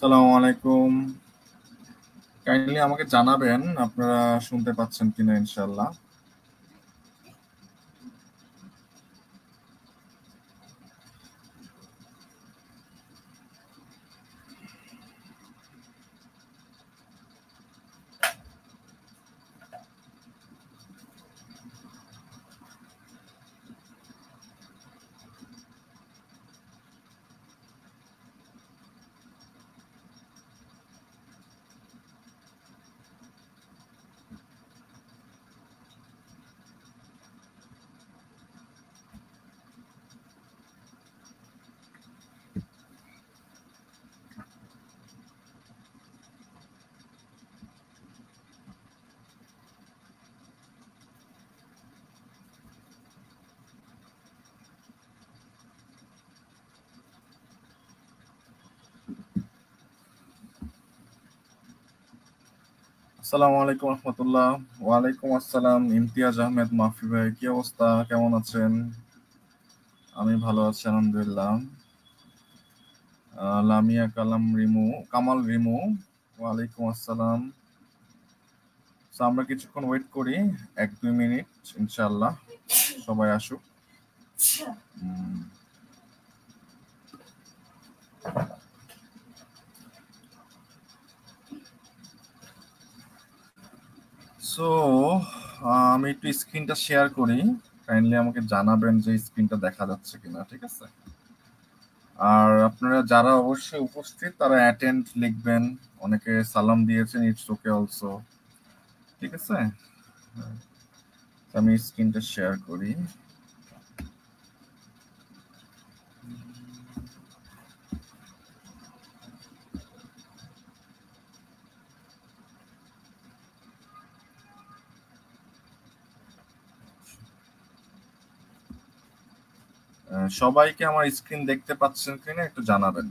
আসসালামু আলাইকুম। কাইন্ডলি আমাকে জানাবেন আপনারা শুনতে পাচ্ছেন কিনা ইনশাআল্লাহ। আসসালামু আলাইকুম রহমতুল্লাহ। ওয়ালাইকুম আসসালাম। ইমতিয়াজ আহমেদ মাফি ভাই, কি অবস্থা, কেমন আছেন? আমি ভালো আছি আলহামদুলিল্লাহ। লামিয়া কামাল রিমু, ওয়ালাইকুম আসসালাম। So, আমরা কিছুক্ষণ ওয়েট করি, 1-2 মিনিট ইনশাআল্লাহ সবাই আসুক। সো আমি একটু স্ক্রিনটা শেয়ার করি, কাইন্ডলি আমাকে জানাবেন যে স্ক্রিনটা দেখা যাচ্ছে কিনা, ঠিক আছে? আর আপনারা যারা অবশ্যই উপস্থিত তারা অ্যাটেন্ড লিখবেন। অনেকে সালাম দিয়েছেন, ইটস ওকে অলসো, ঠিক আছে? আমি স্ক্রিনটা শেয়ার করি। সবাইকে আমার স্ক্রিন দেখতে পাচ্ছেন কিনা একটু জানাবেন।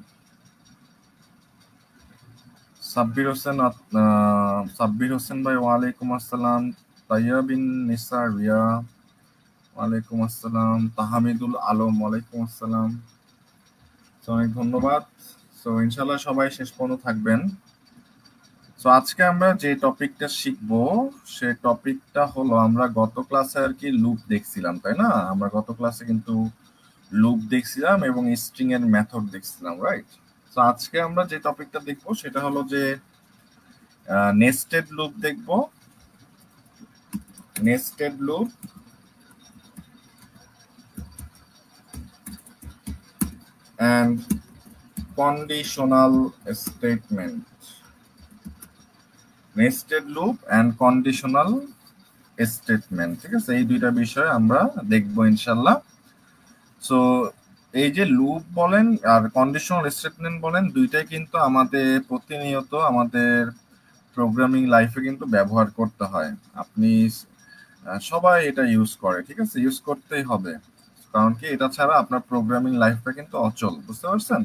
সাব্বির হোসেন ভাই, ওয়ালাইকুম আসসালাম। তাইয়াবিন নিসা রিয়া, ওয়ালাইকুম আসসালাম। তাহমিদুল আলম, ওয়ালাইকুম আসসালাম। অনেক ধন্যবাদ। সো ইনশাল্লাহ সবাই শেষ পর্যন্ত থাকবেন। সো আজকে আমরা যে টপিকটা শিখবো সে টপিকটা হলো, আমরা গত ক্লাসে আর কি লুপ দেখছিলাম, তাই না? আমরা গত ক্লাসে কিন্তু লুপ দেখছিলাম এবং স্ট্রিং এর মেথড দেখছিলাম, রাইট? তো আজকে আমরা যে টপিকটা দেখবো সেটা হলো যে নেস্টেড লুপ দেখবো। Nested loop and conditional statement. Nested loop and conditional statement, ঠিক আছে? এই দুইটা বিষয় আমরা দেখবো ইনশাল্লাহ। সো এই যে লুপ বলেন আর কন্ডিশনাল স্টেটমেন্ট বলেন, দুইটাই কিন্তু আমাদের প্রতিনিয়ত আমাদের প্রোগ্রামিং লাইফে কিন্তু ব্যবহার করতে হয়। আপনি সবাই এটা ইউজ করে, ঠিক আছে? ইউজ করতেই হবে, কারণ কি এটা ছাড়া আপনার প্রোগ্রামিং লাইফটা কিন্তু অচল, বুঝতে পারছেন?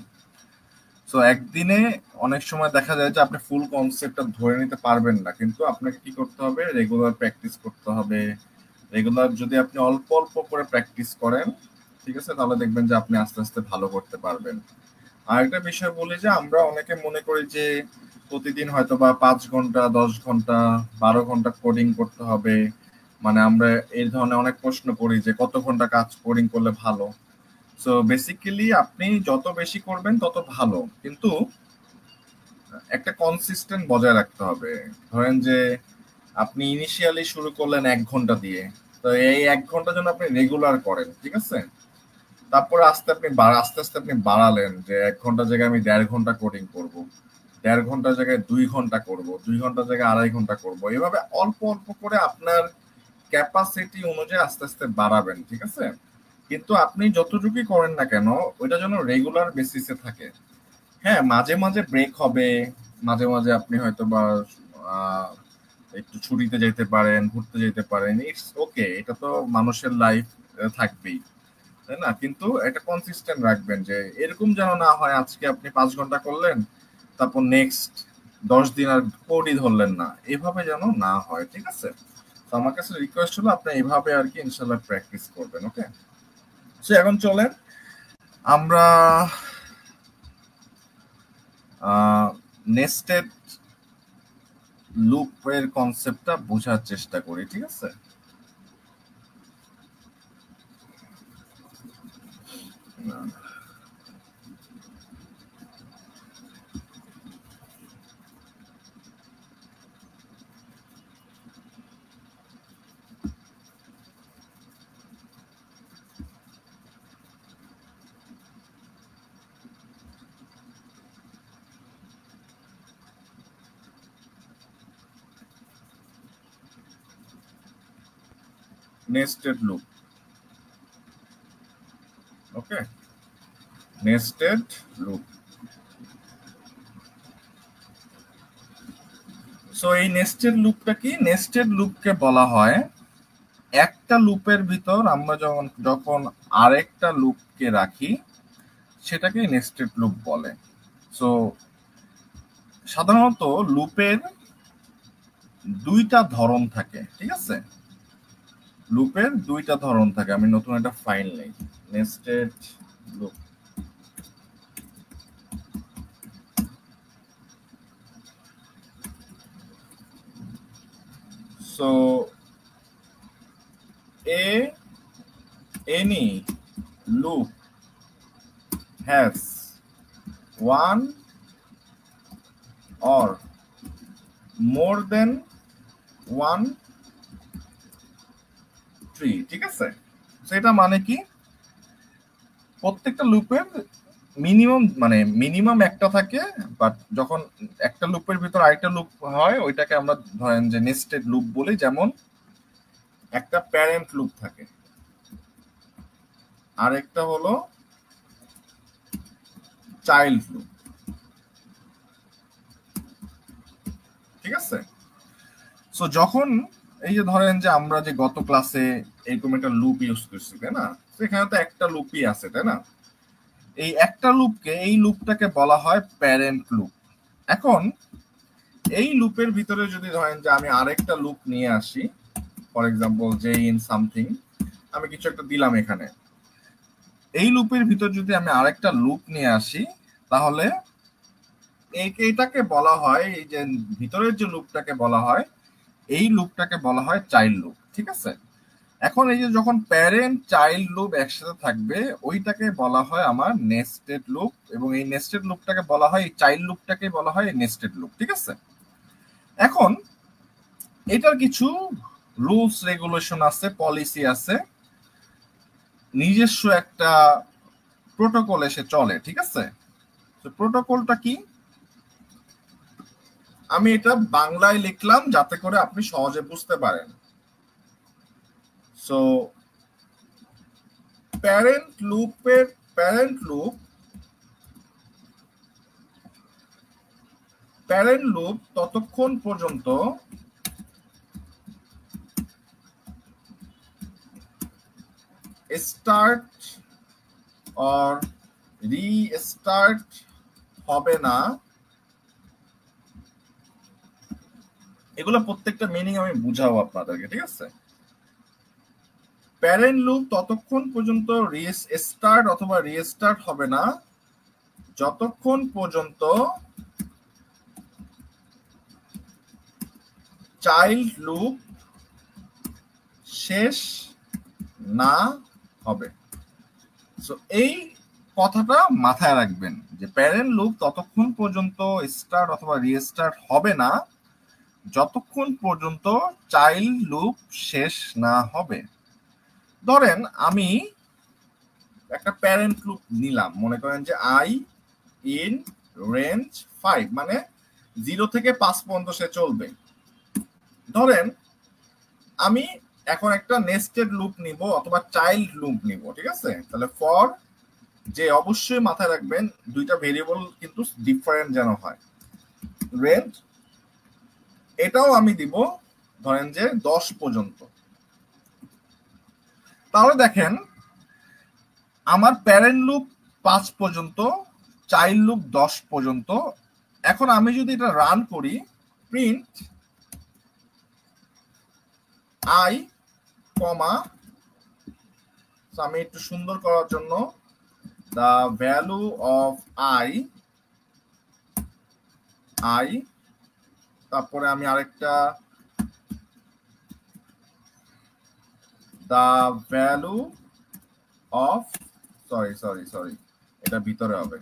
সো একদিনে অনেক সময় দেখা যায় যে আপনি ফুল কনসেপ্টটা ধরে নিতে পারবেন না, কিন্তু আপনাকে কি করতে হবে? রেগুলার প্র্যাকটিস করতে হবে। রেগুলার যদি আপনি অল্প অল্প করে প্র্যাকটিস করেন, ঠিক আছে, তাহলে দেখবেন যে আপনি আস্তে আস্তে ভালো করতে পারবেন। আর একটা বিষয় বলি যে আমরা অনেকে মনে করি যে প্রতিদিন হয়তো বা 5 ঘন্টা, 10 ঘন্টা, 12 ঘন্টা কোডিং করতে হবে। মানে আমরা এই ধরনের অনেক প্রশ্ন করি যে কত ঘন্টা কাজ কোডিং করলে ভালো। সো বেসিক্যালি আপনি যত বেশি করবেন তত ভালো, কিন্তু একটা কনসিস্টেন্ট বজায় রাখতে হবে। ধরেন যে আপনি ইনিশিয়ালি শুরু করলেন 1 ঘন্টা দিয়ে, তো এই 1 ঘন্টা যেন আপনি রেগুলার করেন, ঠিক আছে? তারপরে আস্তে আস্তে আপনি বাড়ালেন যে 1 ঘন্টার জায়গায় আমি 1.5 ঘন্টা কোডিং করব, 1.5 ঘন্টার জায়গায় 2 ঘন্টা করব, 2 ঘন্টার জায়গায় 2.5 ঘন্টা করব। এভাবে অল্প অল্প করে আপনার ক্যাপাসিটি অনুযায়ী আস্তে আস্তে বাড়াবেন, ঠিক আছে? কিন্তু আপনি যতটুকুই করেন না কেন, ওইটা যেন রেগুলার বেসিসে থাকে। হ্যাঁ, মাঝে মাঝে ব্রেক হবে, মাঝে মাঝে আপনি হয়তো বা আহ, একটু ছুটিতে যেতে পারেন, ঘুরতে যেতে পারেন, ইটস ওকে, এটা তো মানুষের লাইফ থাকবেই, তাই না? কিন্তু এটা কনসিস্টেন্ট রাখবেন, যে এরকম যেন না হয় আজকে আপনি 5 ঘন্টা করলেন, তারপর নেক্সট 10 দিন আর কোডই ধরলেন না, এভাবে যেন না হয়, ঠিক আছে? তো আমার কাছে রিকোয়েস্ট হলো আপনি এভাবে আর কি ইনশাল্লাহ প্র্যাকটিস করবেন, ওকে? সো এখন চলেন আমরা নেস্টেড লুপের কনসেপ্টটা বোঝার চেষ্টা করি, ঠিক আছে? nested loop. Okay, nested loop. So এই নেস্টেড লুপটা কি? নেস্টেড লুপকে বলা হয় একটা লুপের ভিতর আমরা যখন আরেকটা লুপকে রাখি সেটাকে নেস্টেড লুপ বলে। সো সাধারণত লুপের দুইটা ধরন থাকে, ঠিক আছে? লুপের দুইটা ধরন থাকে। আমি নতুন একটা ফাইল নেই, nested loop. So any loop has one or more than one tree, ঠিক আছে? সেটা মানে কি? প্রত্যেকটা লুপের মিনিমাম একটা থাকে, বাট যখন একটা লুপের ভিতর আরেকটা লুপ হয় ওইটাকে আমরা ধরেন যে নেস্টেড লুপ বলি। যেমন একটা প্যারেন্ট লুপ থাকে, আর একটা হলো চাইল্ড লুপ, ঠিক আছে? সো যখন এই যে ধরেন যে আমরা যে গত ক্লাসে এরকম একটা লুপ ইউজ করছি, তাই না? সেখানে তো একটা লুপই আছে, তাই না? এই একটা লুপকে, এই লুপটাকে বলা হয় প্যারেন্ট লুপ। এখন এই লুপের ভিতরে যদি ধরেন যে আমি আরেকটা লুপ নিয়ে আসি, ফর এক্সাম্পল যে ইন সামথিং, আমি কিছু একটা দিলাম এখানে, এই লুপের ভিতর যদি আমি আরেকটা লুপ নিয়ে আসি তাহলে এইটাকে বলা হয়, এই যে ভিতরের যে লুপটাকে বলা হয়, এই লুপটাকে বলা হয় চাইল্ড লুপ, ঠিক আছে? এখন এই যে যখন প্যারেন্ট চাইল্ড লুপ একসাথে থাকবে ওইটাকে বলা হয় আমার নেস্টেড লুপ, এবং এই নেস্টেড লুপটাকে বলা হয়, এই চাইল্ড লুপটাকে বলা হয় নেস্টেড লুপ, ঠিক আছে? এখন এটার কিছু রুলস রেগুলেশন আছে, পলিসি আছে, নিজস্ব একটা প্রোটোকল এসে চলে, ঠিক আছে? তো প্রোটোকলটা কি? আমি এটা বাংলায় লিখলাম যাতে করে আপনি সহজে বুঝতে পারেন। সো প্যারেন্ট লুপ ততক্ষণ পর্যন্ত স্টার্ট অর রিস্টার্ট হবে না। এগুলো প্রত্যেকটা মিনিং আমি বুঝাবো আপনাদেরকে, ঠিক আছে? প্যারেন্ট লুপ ততক্ষণ পর্যন্ত স্টার্ট অথবা রিস্টার্ট হবে না যতক্ষণ পর্যন্ত চাইল্ড লুপ শেষ না হবে। সো এই কথাটা মাথায় রাখবেন যে প্যারেন্ট লুপ ততক্ষণ পর্যন্ত স্টার্ট অথবা রিস্টার্ট হবে না যতক্ষণ পর্যন্ত চাইল্ড লুপ শেষ না হবে। ধরেন আমি একটা প্যারেন্ট লুপ নিলাম, মনে করেন যে আই ইন রেঞ্জ 5, মানে 0 থেকে 5 পর্যন্ত সে চলবে। ধরেন আমি এখন একটা নেস্টেড লুপ নিব অথবা চাইল্ড লুপ নিব, ঠিক আছে? তাহলে ফর যে অবশ্যই মাথায় রাখবেন দুইটা ভেরিয়েবল কিন্তু ডিফারেন্ট যেন হয়। রেঞ্জ এটাও আমি দিব ধরেন যে 10 পর্যন্ত। তাহলে দেখেন আমার প্যারেন্ট লুপ 5 পর্যন্ত, চাইল্ড লুপ 10 পর্যন্ত। এখন আমি যদি এটা রান করি, প্রিন্ট আই কমা, আমি একটু সুন্দর করার জন্য the value of I I, তারপরে আমি আরেকটা দ্য ভ্যালু অফ, সরি এটা ভিতরে হবে,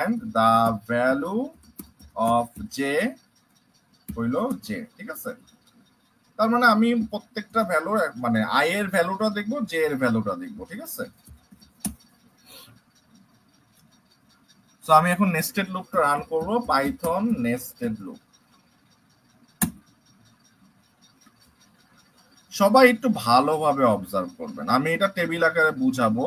and the value of j হইল j, ঠিক আছে। তার মানে আমি প্রত্যেকটা ভ্যালু মানে i এর ভ্যালুটা দেখবো, j এর ভ্যালুটা দেখবো, ঠিক আছে। সো আমি এখন নেস্টেড লুপটা রান করব, পাইথন নেস্টেড লুপ। সবাই একটু ভালোভাবে অবজার্ভ করবেন, আমি এটা টেবিল আকারে বুঝাবো।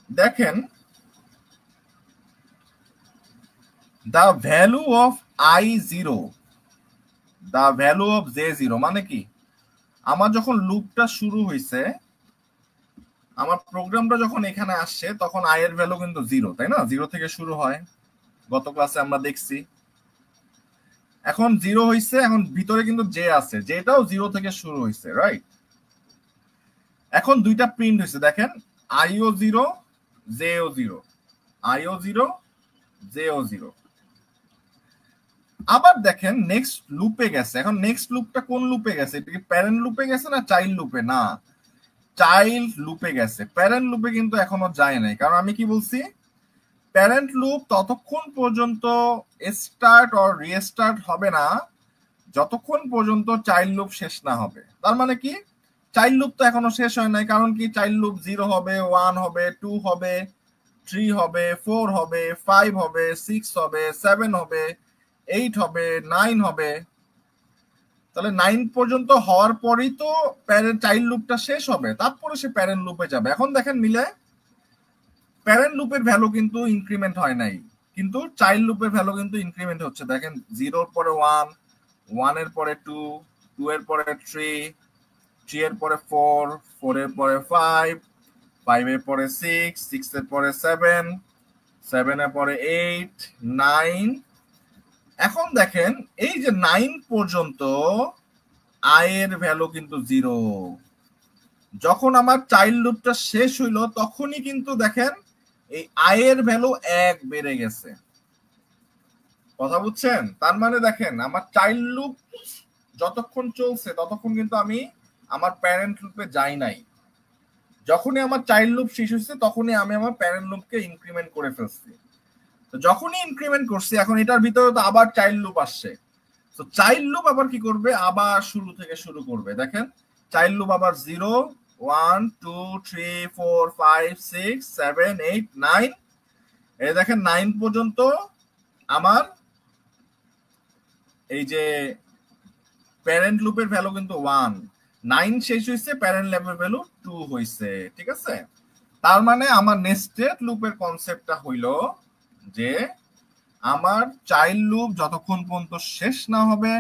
দেখেন, the value of i0, the value of j0 মানে কি, আমার যখন লুপটা শুরু হয়েছে, আমার প্রোগ্রামটা যখন এখানে আসছে, তখন i এর ভ্যালু কিন্তু 0, তাই না? 0 থেকে শুরু হয়, গত ক্লাসে আমরা দেখছি। এখন 0 হয়েছে, এখন ভিতরে কিন্তু j আছে, যেটাও 0 থেকে শুরু হয়েছে, রাইট? এখন দুইটা প্রিন্ট হয়েছে, দেখেন, iও 0, jও 0, iও 0, jও 0। আবার দেখেন নেক্সট লুপে গেছে। এখন নেক্সট লুপটা কোন লুপে গেছে? এটা কি প্যারেন্ট লুপে গেছে না চাইল্ড লুপে? না, চাইল্ড লুপে গেছে, প্যারেন্ট লুপে কিন্তু এখনো যায় নাই। কারণ আমি কি বলছি, প্যারেন্ট লুপ ততক্ষণ পর্যন্ত স্টার্ট অর রিস্টার্ট হবে না যতক্ষণ পর্যন্ত চাইল্ড লুপ শেষ না হবে। তার মানে কি, চাইল্ড লুপ তো এখনো শেষ হয় নাই, কারণ কি চাইল্ড লুপ 0 হবে, 1 হবে, 2 হবে, 3 হবে, 4 হবে, 5 হবে, 6 হবে, 7 হবে, 8 হবে, 9 হবে। তাহলে 9 পর্যন্ত হওয়ার পরেই তো প্যারেন্ট চাইল্ড লুপটা শেষ হবে, তারপরে সে প্যারেন্ট লুপে যাবে। এখন দেখেন মিলে, প্যারেন্ট লুপের ভ্যালু কিন্তু ইনক্রিমেন্ট হয় নাই, কিন্তু চাইল্ড লুপের ভ্যালু কিন্তু ইনক্রিমেন্ট হচ্ছে। দেখেন 0 এর পরে 1, 1 এর পরে 2, 2 এর পরে 3, 3 এর পরে 4, 4 এর পরে 5, 5 এর পরে 6, 6 এর পরে 7, 7 এর পরে 8, 9। এখন দেখেন এই যে 9 পর্যন্ত i এর ভ্যালু কিন্তু 0। যখন আমার চাইল্ড লুপটা শেষ হইলো, তখনই কিন্তু দেখেন এই i এর ভ্যালু 1 বেড়ে গেছে। কথা বুঝছেন? তার মানে দেখেন, আমার চাইল্ড লুপ যতক্ষণ চলছে ততক্ষণ কিন্তু আমি আমার প্যারেন্ট লুপে যাই নাই। যখনই আমার চাইল্ড লুপ শেষ হয়েছে, তখনই আমি আমার প্যারেন্ট লুপকে ইনক্রিমেন্ট করে ফেলছি। তো যখনই ইনক্রিমেন্ট করছি, এখন এটার ভিতরে তো আবার চাইল্ড লুপ আসছে। তো চাইল্ড লুপ আবার কি করবে, আবার শুরু থেকে শুরু করবে। দেখেন চাইল্ড লুপ আবার 0, 1, 2, 3, 4, 5, 6, 7, 8, 9। এই দেখেন 9 পর্যন্ত আমার এই যে প্যারেন্ট লুপের ভ্যালু কিন্তু 1, 9 শেষ হয়েছে, প্যারেন্ট লুপের ভ্যালু 2 হয়েছে, ঠিক আছে। তার মানে আমার নেস্টেড লুপের কনসেপ্টটা হইল যে আমার চাইল্ড লুপ যতক্ষণ পর্যন্ত শেষ না হবে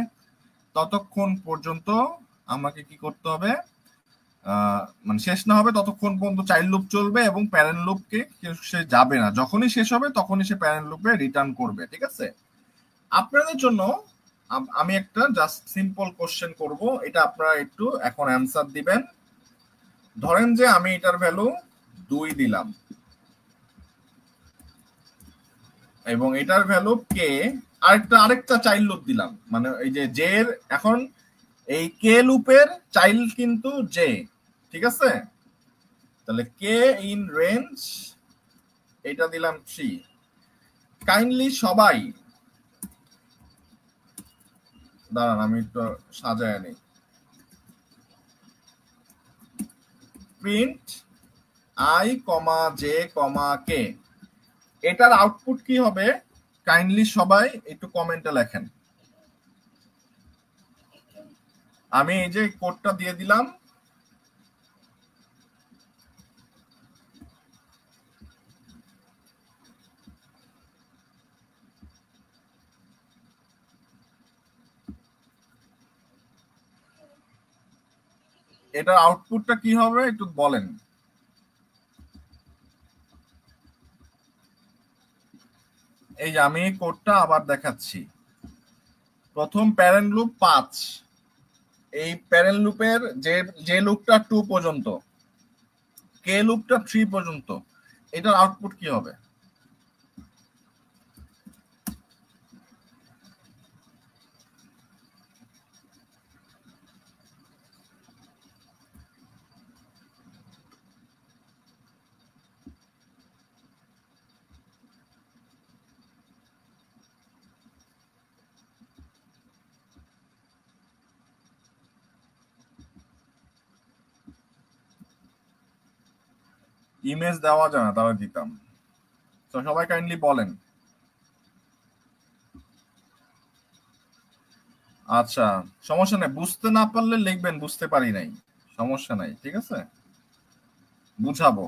ততক্ষণ পর্যন্ত আমাকে কি করতে হবে, মানে শেষ না হবে ততক্ষণ পর্যন্ত চাইল্ড লুপ চলবে এবং প্যারেন্ট লুপকে সে যাবে না। যখনই শেষ হবে তখনই সে প্যারেন্ট লুপে রিটার্ন করবে, ঠিক আছে। আপনাদের জন্য আমি একটা জাস্ট সিম্পল কোশ্চেন করব, এটা আপনারা একটু এখন অ্যান্সার দিবেন। ধরেন যে আমি এটার ভ্যালু 2 দিলাম এবং এটার ভ্যালু কে, আরেকটা চাইল্ড লুপ দিলাম, মানে এই যে জে এর, এখন এই কে লুপের চাইল্ড কিন্তু জে, ঠিক আছে। তাহলে কে ইন রেঞ্জ এটা দিলাম 3। কাইন্ডলি সবাই দাঁড়ান, আমি একটু সাজায় নিই। প্রিন্ট আই কমা জে কমা কে, এটার আউটপুট কি হবে? কাইন্ডলি সবাই একটু কমেন্টে লেখেন। আমি এই যে কোডটা দিয়ে দিলাম, এটার আউটপুটটা কি হবে একটু বলেন। এই যে আমি কোডটা আবার দেখাচ্ছি। প্রথম প্যারেন্ট লুপ 5, এই প্যারেন্ট লুপের যে লুপটা 2 পর্যন্ত, কে লুপটা 3 পর্যন্ত, এটার আউটপুট কি হবে? ইমেজ দেওয়া যায় না, তাহলে দিতাম। তো সবাই কাইন্ডলি বলেন। আচ্ছা, সমস্যা নাই, বুঝতে না পারলে লিখবেন বুঝতে পারি নাই, সমস্যা নাই, ঠিক আছে, বুঝাবো।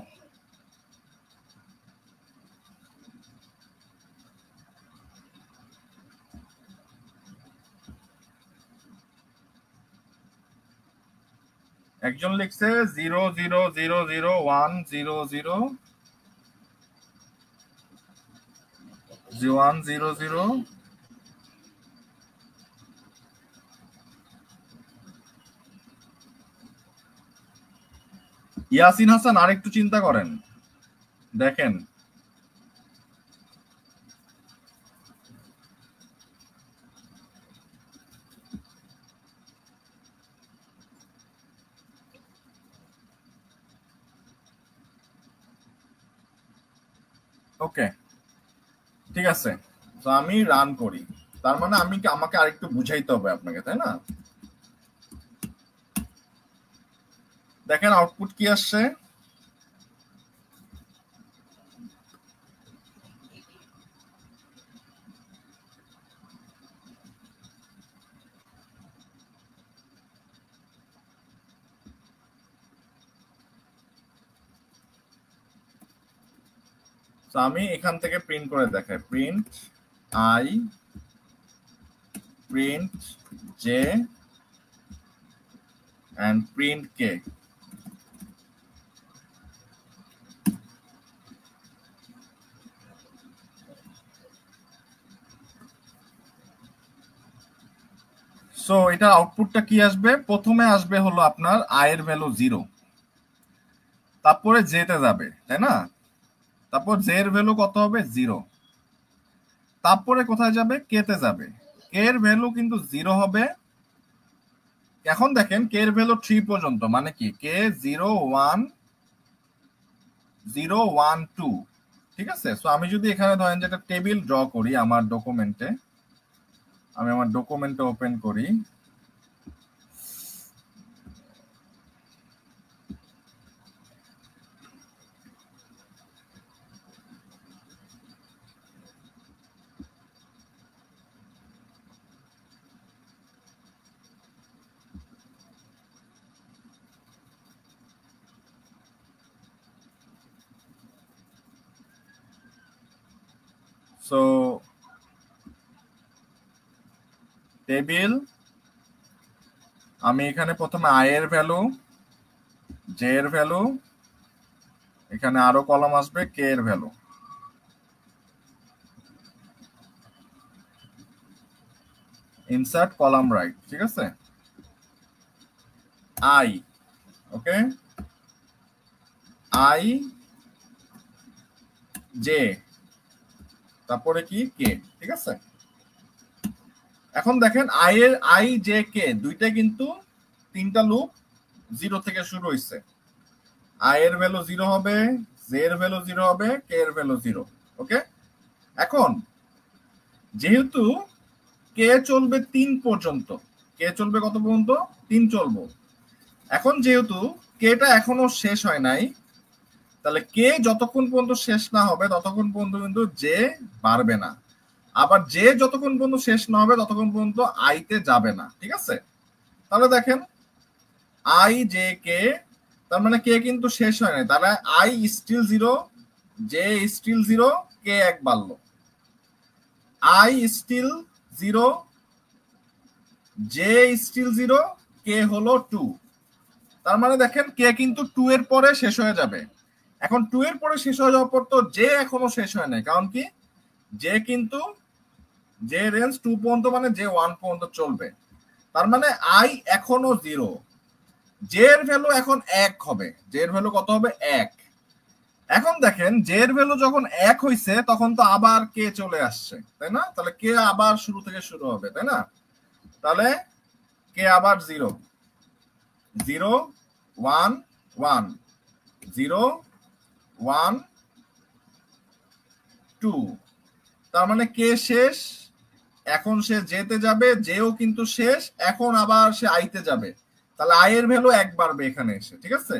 একজন লিখছে 0000100 ইয়াসিন হাসান, আরেকটু চিন্তা করেন, দেখেন। ওকে, ঠিক আছে, তো আমি রান করি। তার মানে আমাকে আরেকটু বুঝাইতে হবে আপনাকে, তাই না? দেখেন আউটপুট কি আসছে। আমি এখান থেকে প্রিন্ট করে দেখাই, print I, print J and print K. So এটা আউটপুটটা কি আসবে? প্রথমে আসবে হলো আপনার আই এর ভ্যালু 0, তারপরে জে তে যাবে, তাই না? তারপর জে এর ভ্যালু কত হবে? 0। তারপরে কোথায় যাবে? কে তে যাবে। কে এর ভ্যালু কিন্তু 0 হবে। এখন দেখেন কে এর ভ্যালু 3 পর্যন্ত, মানে কি কে 0 1 0 1 2, ঠিক আছে। সো আমি যদি এখানে ধরেন যে একটা টেবিল ড্র করি আমার ডকুমেন্টে, আমি আমার ডকুমেন্টে ওপেন করি, সো টেবিল, আমি এখানে প্রথমে আই এর ভ্যালু, জে এর ভ্যালু, এখানে আরো কলাম আসবে কে এর ভ্যালু, ইনসার্ট কলাম রাইট, ঠিক আছে, আই, ওকে, আই জে, তারপরে কি কে, ঠিক আছে। এখন দেখেন আই জে কে দুইটা কিন্তু তিনটা লুপ 0 থেকে শুরু হইছে। আই এর ভ্যালু 0 হবে, জে এর ভ্যালু 0 হবে, কে এর ভ্যালু 0, ওকে। এখন যেহেতু কে চলবে 3 পর্যন্ত, কে চলবে কত পর্যন্ত? 3 চলবো। এখন যেহেতু কেটা এখনো শেষ হয় নাই, তাহলে কে যতক্ষণ পর্যন্ত শেষ না হবে ততক্ষণ পর্যন্ত কিন্তু জে বাড়বে না। আবার জে যতক্ষণ পর্যন্ত শেষ না হবে ততক্ষণ পর্যন্ত আইতে যাবে না, ঠিক আছে। তাহলে দেখেন আই জে কে, তার মানে কে কিন্তু শেষ হয় নাই, তাহলে আই স্টিল 0, জে স্টিল 0, কে 1 বাড়লো। আই স্টিল 0, জে স্টিল 0, কে হলো 2। তার মানে দেখেন কে কিন্তু 2 এর পরে শেষ হয়ে যাবে। এখন 2 এর পরে শেষ হয়ে যাওয়ার পর তো জে এখনো শেষ হয় নাই, কারণ কি জে কিন্তু জে রেঞ্জ 2 পর্যন্ত, মানে জে 1 পর্যন্ত চলবে। তার মানে আই এখনো 0, জে এর ভ্যালু এখন 1 হবে, জে এর ভ্যালু কত হবে? 1। এখন দেখেন জে এর ভ্যালু যখন 1 হইছে তখন তো আবার কে চলে আসছে, তাই না? তাহলে কে আবার শুরু থেকে শুরু হবে, তাই না? তাহলে কে আবার 0 0 1 1 0 1 2, তার মানে কে শেষ, এখন সে যেতে যাবে, যেও কিন্তু শেষ, এখন আবার সে আইতে যাবে, তাহলে আই এর ভ্যালু 1 বাড়বে এখানে এসে, ঠিক আছে।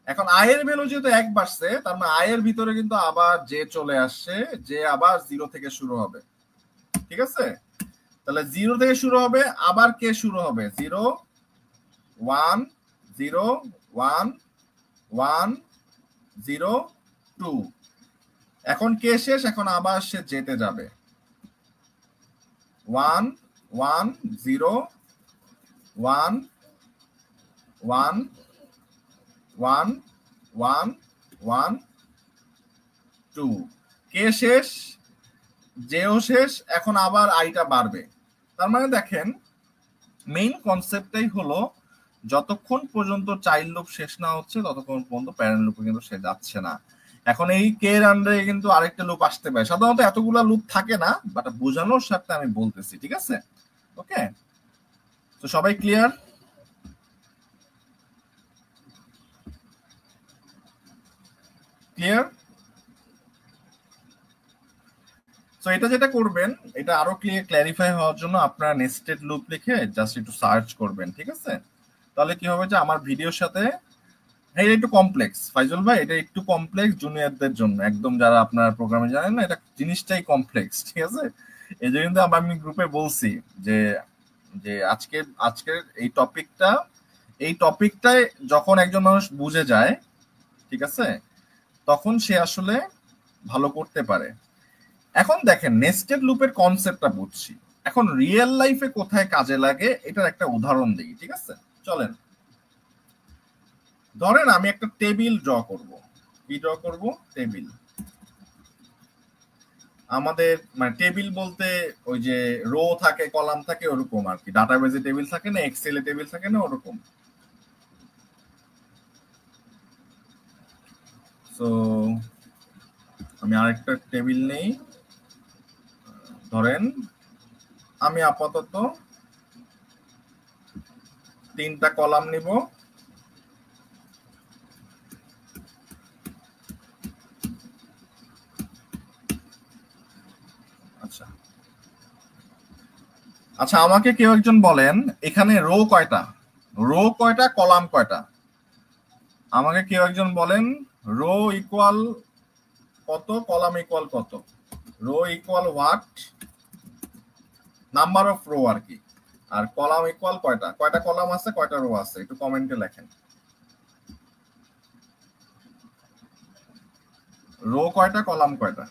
এখন আই এর ভ্যালু যেহেতু 1 বাড়ছে, তার মানে আই এর ভিতরে কিন্তু আবার জে চলে আসছে, যে আবার 0 থেকে শুরু হবে। ঠিক আছে, তাহলে 0 থেকে শুরু হবে, আবার কে শুরু হবে 0 1 0 1 1 0 2। এখন কে শেষ, এখন আবার সে যেতে যাবে 1 1 0 1 1 1 1 1 2। কে শেষ, যেও শেষ, এখন আবার আইটা বাড়বে। তার মানে দেখেন মেইন কনসেপ্টটাই হলো যতক্ষণ পর্যন্ত চাইল্ড লুপ শেষ না হচ্ছে ততক্ষণ পর্যন্ত প্যারেন্ট লুপে কিন্তু সে যাচ্ছে না। এখন এই কে এর আন্ডারে কিন্তু আরেকটা লুপ আসতে পারে, সাধারণত এতগুলা লুপ থাকে না, বাট বোঝানোর সাথে আমি বলতেছি। ঠিক আছে, ওকে, তো সবাই ক্লিয়ার? ক্লিয়ার? তো এটা যেটা করবেন, এটা আরো ক্লিয়ারিফাই হওয়ার জন্য আপনারা নেস্টেড লুপ লিখে জাস্ট একটু সার্চ করবেন। ঠিক আছে, তাহলে কি হবে যে আমার ভিডিওর সাথে, এটা একটু কমপ্লেক্স ফাইজুল ভাই, এটা একটু কমপ্লেক্স জুনিয়রদের জন্য, একদম যারা আপনার প্রোগ্রামে জানেন না, এটা জিনিসটাই কমপ্লেক্স। ঠিক আছে, এই জন্য কিন্তু আমি গ্রুপে বলছি যে যে আজকের এই টপিকটাই যখন একজন মানুষ বুঝে যায়, ঠিক আছে, তখন সে আসলে ভালো করতে পারে। এখন দেখেন নেস্টেড লুপের কনসেপ্টটা বুঝছি, এখন রিয়েল লাইফে কোথায় কাজে লাগে এটার একটা উদাহরণ দিই। ঠিক আছে, চলেন ধরেন আমি একটা টেবিল ড্র করব। কি ড্র করব? টেবিল। আমাদের মানে টেবিল বলতে ওই যে রো থাকে, কলাম থাকে, ওরকম আর কি। ডাটাবেজে টেবিল থাকে না, এক্সেলে টেবিল থাকে না, ওরকম। সো আমি আরেকটা টেবিল নেই, ধরেন আমি আপাতত 3টা কলাম নিব। আচ্ছা আচ্ছা, আমাকে কেউ একজন বলেন এখানে রো কয়টা, রো কয়টা, কলাম কয়টা? আমাকে কেউ একজন বলেন রো ইকুয়াল কত, কলাম ইকুয়াল কত? Row equal what, number of row আর কি, আর কলাম ইকুয়াল কয়টা, কয়টা কলাম আছে, কয়টা রো আছে, একটু কমেন্টে লেখেন। রো কয়টা, কলাম কয়টা?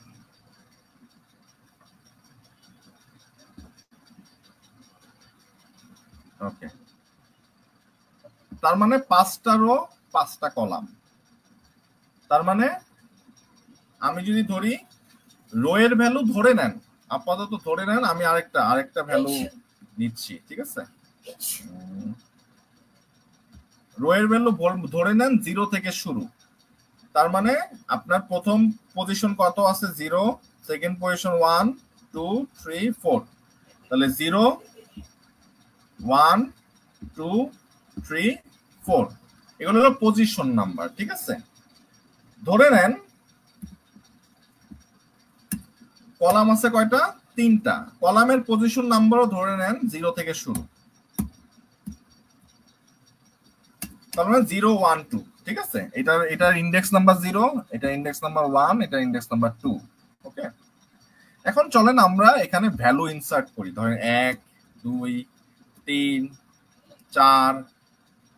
ওকে, তার মানে 5টা রো 5টা কলাম। তার মানে আমি যদি ধরি রো এর ভ্যালু ধরে নেন, আপাতত ধরে নেন, আমি আরেকটা ভ্যালু নিচ্ছি। ঠিক আছে, রো এর ভ্যালু ধরে নেন 0 থেকে শুরু। তার মানে আপনার প্রথম পজিশন কত আছে 0, সেকেন্ড পজিশন 1 2 3 4, তাহলে 0 1 2 3 4, এগুলো হলো পজিশন নাম্বার। ঠিক আছে, ধরে নেন কলাম আছে কয়টা, 3টা, কলামের পজিশন নাম্বারও ধরে নেন 0 থেকে শুরু, তার মানে 0 1 2। ঠিক আছে, এটার ইন্ডেক্স নাম্বার 0, এটা ইন্ডেক্স নাম্বার 1, এটা ইন্ডেক্স নাম্বার 2। ওকে, এখন চলেন আমরা এখানে ভ্যালু ইনসার্ট করি। ধরেন 1 2 3 4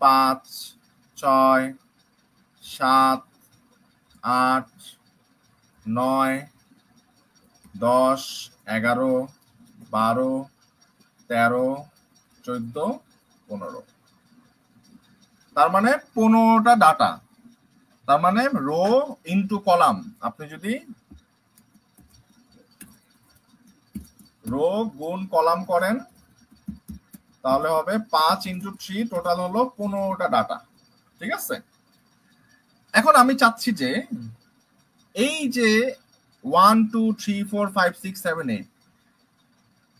5 6 7 8 9 10 11 12 13 14 15, তার মানে 15টা ডাটা। তার মানে রো ইনটু কলাম, আপনি যদি রো গুণ কলাম করেন তাহলে হবে 5 ইন্টু 3, টোটাল হলো 15টা ডাটা। ঠিক আছে, এখন আমি চাচ্ছি যে এই যে 1 2 3 4 5 6 7 8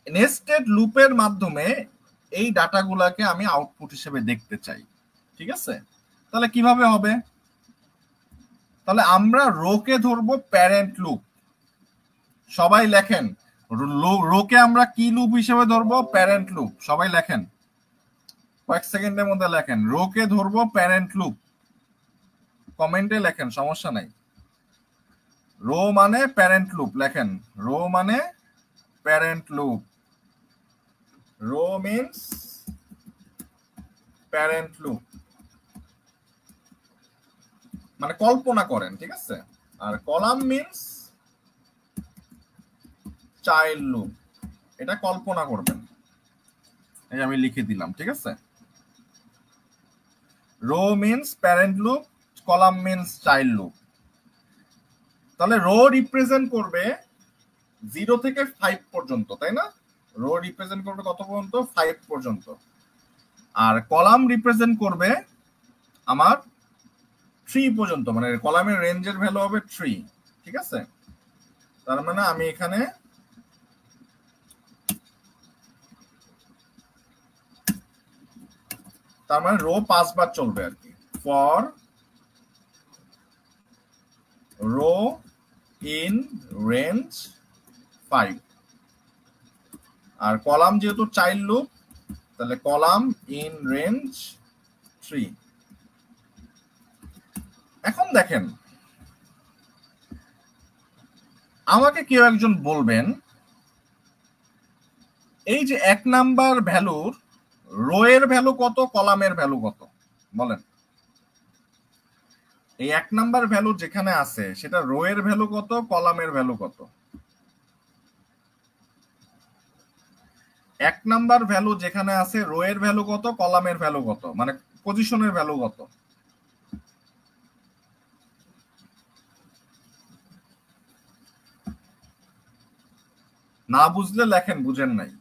নেস্টেড লুপের মাধ্যমে এই ডাটাগুলোকে আমি আউটপুট হিসেবে দেখতে চাই। ঠিক আছে, তাহলে কিভাবে হবে? তাহলে আমরা রোকে ধরবো প্যারেন্ট লুপ। সবাই লেখেন, রোকে আমরা কি লুপ হিসেবে ধরবো? Parent loop. সবাই লেখেন, কয়েক সেকেন্ডের মধ্যে লেখেন, রোকে ধরবো প্যারেন্ট লুপ। কমেন্টে লেখেন, সমস্যা নাই। রো মানে প্যারেন্ট লুপ, লেখেন রো মানে parent loop. Row means parent loop, মানে কল্পনা করেন, ঠিক আছে। আর কলাম মিন্স চাইল্ড লুপ, এটা কল্পনা করবেন। এই আমি লিখে দিলাম, ঠিক আছে। Row means parent loop, column means child loop. তাহলে রো রিপ্রেজেন্ট করবে 0 থেকে 5 পর্যন্ত, তাই না? রো রিপ্রেজেন্ট করবে কত পর্যন্ত? 5 পর্যন্ত। আর কলাম রিপ্রেজেন্ট করবে আমার 3 পর্যন্ত, মানে কলামের রেঞ্জের ভ্যালু হবে 3, ঠিক আছে। তার মানে আমি এখানে তার মানে রো 5 বার চলবে আর কি। ফর রো ইন রেঞ্জ 5, আর কলাম যেহেতু চাইল্ড লুপ, তাহলে কলাম ইন রেঞ্জ 3। এখন দেখেন, আমাকে কেউ একজন বলবেন এই যে 1 নাম্বার ভ্যালুর রো এর ভ্যালু কত, কলামের ভ্যালু কত, বলেন। এই 1 নাম্বার ভ্যালু যেখানে আছে সেটা রো এর ভ্যালু কত, কলামের ভ্যালু কত? 1 নাম্বার ভ্যালু যেখানে আছে রো এর ভ্যালু কত, কলামের ভ্যালু কত, মানে পজিশনের ভ্যালু কত? না বুঝলে লেখেন বুঝেন নাই।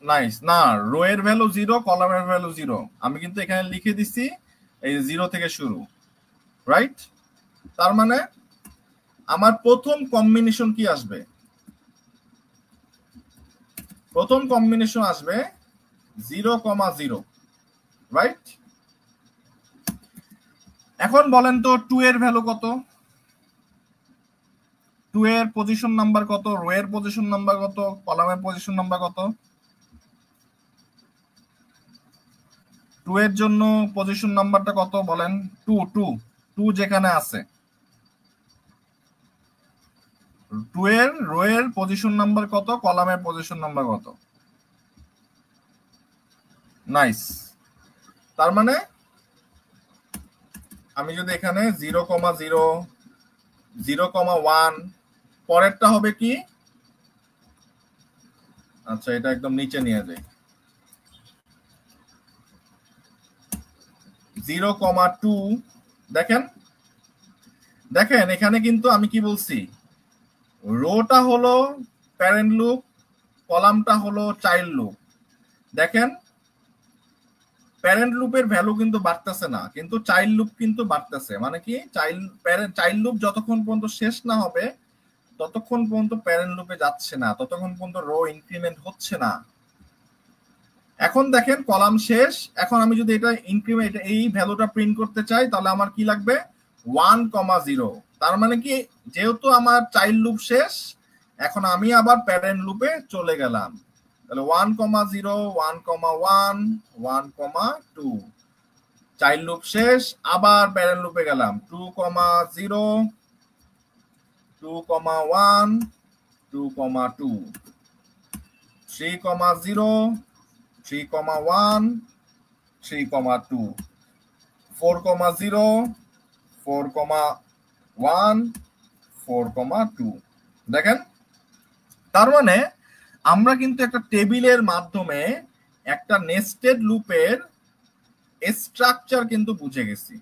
নাইস। না, রো এর ভ্যালু 0, কলামের ভ্যালু 0। আমি কিন্তু এখানে লিখে দিছি এই 0 থেকে শুরু, রাইট? তার মানে আমার প্রথম কম্বিনেশন কি আসবে? প্রথম কম্বিনেশন আসবে 0,0, রাইট? এখন বলেন তো 2 এর ভ্যালু কত? 2 এর পজিশন নাম্বার কত, রো এর পজিশন নাম্বার কত, কলামের পজিশন নাম্বার কত? 2 এর জন্য পজিশন নাম্বারটা কত বলেন? 2 যেখানে আছে 2 এর রো এর পজিশন নাম্বার কত, কলামের পজিশন নাম্বার কত? নাইস। তার মানে আমি যদি এখানে 0,0, 0,1, পরেরটা হবে কি? আচ্ছা, এটা একদম নিচে নিয়ে যাই। 0,2, দেখেন দেখেন এখানে কিন্তু আমি কি বলছি, রোটা হলো প্যারেন্ট লুপ, কলামটা হলো চাইল্ড লুপ। দেখেন প্যারেন্ট লুপের ভ্যালু কিন্তু বাড়তেছে না, কিন্তু চাইল্ড লুপ কিন্তু বাড়তেছে। মানে কি, চাইল্ড লুপ যতক্ষণ পর্যন্ত শেষ না হবে ততক্ষণ পর্যন্ত প্যারেন্ট লুপে যাচ্ছে না, ততক্ষণ পর্যন্ত রো ইনক্রিমেন্ট হচ্ছে না। এখন দেখেন কলাম শেষ, এখন আমি যদি এটা ইনক্রিমেন্ট, এই ভ্যালুটা প্রিন্ট করতে চাই, তাহলে আমার কি লাগবে? 1,0। তার মানে কি, যেহেতু আমার চাইল্ড লুপ শেষ, এখন আমি আবার প্যারেন্ট লুপে চলে গেলাম। তাহলে 1,0, 1,1, 1,2, চাইল্ড লুপ শেষ, আবার প্যারেন্ট লুপে গেলাম। 2,0, 2,1, 2,2, 3,0, 3,1, 3,2, 4,0, 4,1, 4,2। দেখেন, তার মানে আমরা কিন্তু একটা টেবিলের মাধ্যমে একটা নেস্টেড লুপের স্ট্রাকচার কিন্তু বুঝে গেছি।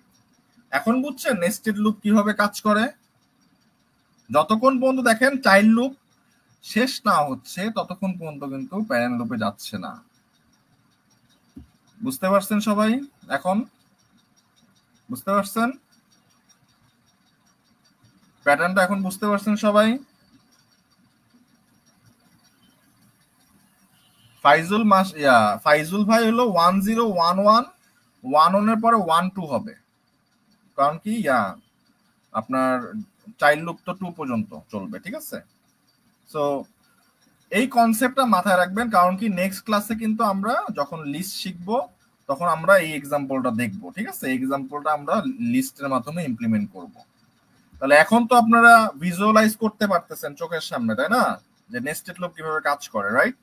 এখন বুঝছেন নেস্টেড লুপ কিভাবে কাজ করে? যতক্ষণ পর্যন্ত দেখেন চাইল্ড লুপ শেষ না হচ্ছে ততক্ষণ পর্যন্ত কিন্তু প্যারেন্ট লুপে যাচ্ছে না। বুঝতে পারছেন সবাই? এখন বুঝতে পারছেন প্যাটার্নটা? এখন বুঝতে পারছেন সবাই? ফাইজুল ভাই হলো 1011, 11 এর পরে 12 হবে, কারণ কি আপনার চাইল্ড লুপ তো 2 পর্যন্ত চলবে, ঠিক আছে। সো এই কনসেপ্টটা মাথায় রাখবেন, কারণ কি নেক্সট ক্লাসে কিন্তু আমরা যখন লিস্ট শিখবো তখন আমরা এই এক্সাম্পলটা দেখব, ঠিক আছে? এই এক্সাম্পলটা আমরা লিস্টের মাধ্যমে ইমপ্লিমেন্ট করব। তাহলে এখন তো আপনারা ভিজুয়ালাইজ করতে পারতেছেন চোখের সামনে, তাই না, যে নেস্টেড লুপ কিভাবে কাজ করে, রাইট?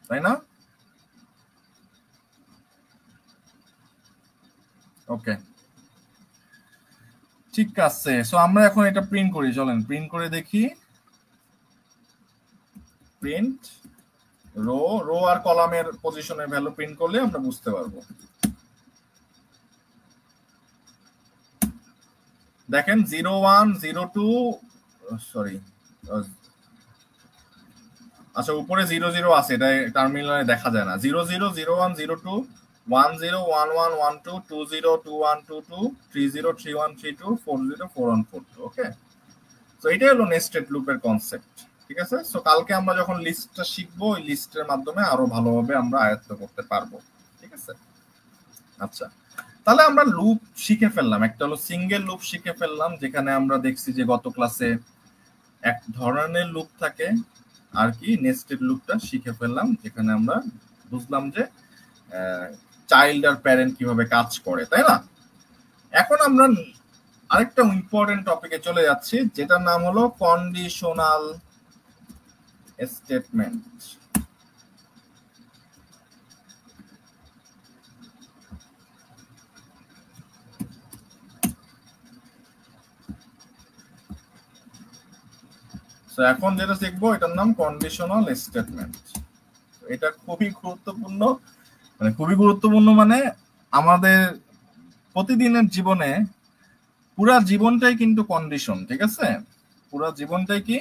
তাই না? ওকে, ঠিক আছে। সো আমরা এখন এটা প্রিন্ট করি, চলেন প্রিন্ট করে দেখি। প্রিন্ট রো, রো আর কলামের পজিশনের ভ্যালু প্রিন্ট করলে আমরা বুঝতে পারবো। দেখেন 01 02, সরি, আচ্ছা উপরে 00 আছে, এটা টার্মিনালে দেখা যায় না। 00 01 02 10 11 12 20 21 22 30 31 32 40 41 42। ওকে, তো এটাই হলো নেস্টেড লুপের কনসেপ্ট, ঠিক আছে? সো কালকে আমরা যখন লিস্টটা শিখবো, ওই লিস্টের মাধ্যমে আরো ভালোভাবে আমরা আয়ত্ত করতে পারবো, ঠিক আছে? আচ্ছা, তাহলে আমরা লুপ শিখে ফেললাম। একটা হলো সিঙ্গেল লুপ শিখে ফেললাম, যেখানে আমরা দেখছি যে গত ক্লাসে এক ধরনের লুপ থাকে, আর কি নেস্টেড লুপটা শিখে ফেললাম, যেখানে আমরা বুঝলাম যে চাইল্ড আর প্যারেন্ট কিভাবে কাজ করে, তাই না? এখন আমরা আরেকটা ইম্পর্টেন্ট টপিকে চলে যাচ্ছি, যেটার নাম হলো কন্ডিশনাল স্টেটমেন্ট। এখন যেটা শিখবো এটার নাম কন্ডিশনাল স্টেটমেন্ট। এটা খুবই গুরুত্বপূর্ণ, মানে আমাদের প্রতিদিনের জীবনে পুরা জীবনটাই কিন্তু কন্ডিশন, ঠিক আছে? পুরা জীবনটাই কি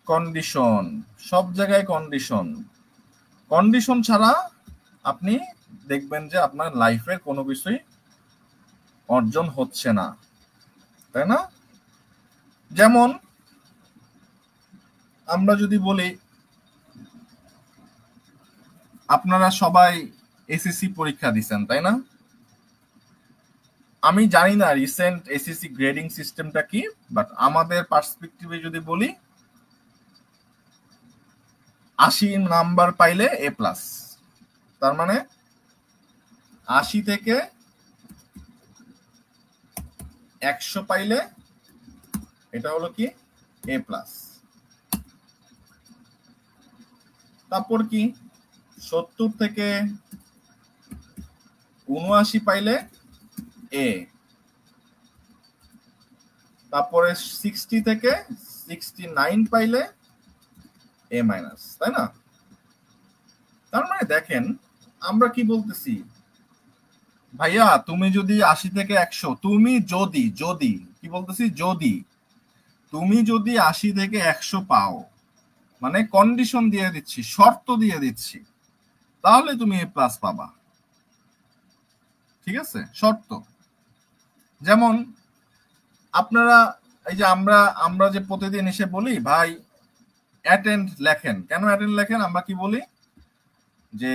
কন্ডিশন, সব জায়গায় কন্ডিশন। কন্ডিশন ছাড়া আপনি দেখবেন যে আপনার লাইফের কোনো কিছুই অর্জন হচ্ছে না, তাই না? যেমন আমরা যদি বলি, আপনারা সবাই এসএসসি পরীক্ষা দিচ্ছেন, তাই না? আমি জানি না রিসেন্ট এসএসসি গ্রেডিং সিস্টেমটা কি, বাট আমাদের পার্সপেক্টিভে যদি বলি, 80 নাম্বার পাইলে এ প্লাস, তার মানে 80 থেকে 100 পাইলে এটা হলো কি এ প্লাস। তারপর কি 70 থেকে 79 পাইলে এ, তারপরে 60 থেকে 69 পাইলে এ মাইনাস, তাই না? তার মানে দেখেন আমরা কি বলতেছি, ভাইয়া তুমি যদি 80 থেকে 100, তুমি যদি যদি কি বলতেছি, যদি তুমি যদি 80 থেকে 100 পাও, মানে কন্ডিশন দিয়ে দিচ্ছি, শর্ত দিয়ে দিচ্ছি, তাহলে তুমি এ প্লাস পাবা, ঠিক আছে? শর্ত। যেমন আপনারা এই যে আমরা যে প্রতিদিন এসে বলি ভাই অ্যাটেন্ড লেখেন, কেন অ্যাটেন্ড লেখেন? আমরা কি বলি যে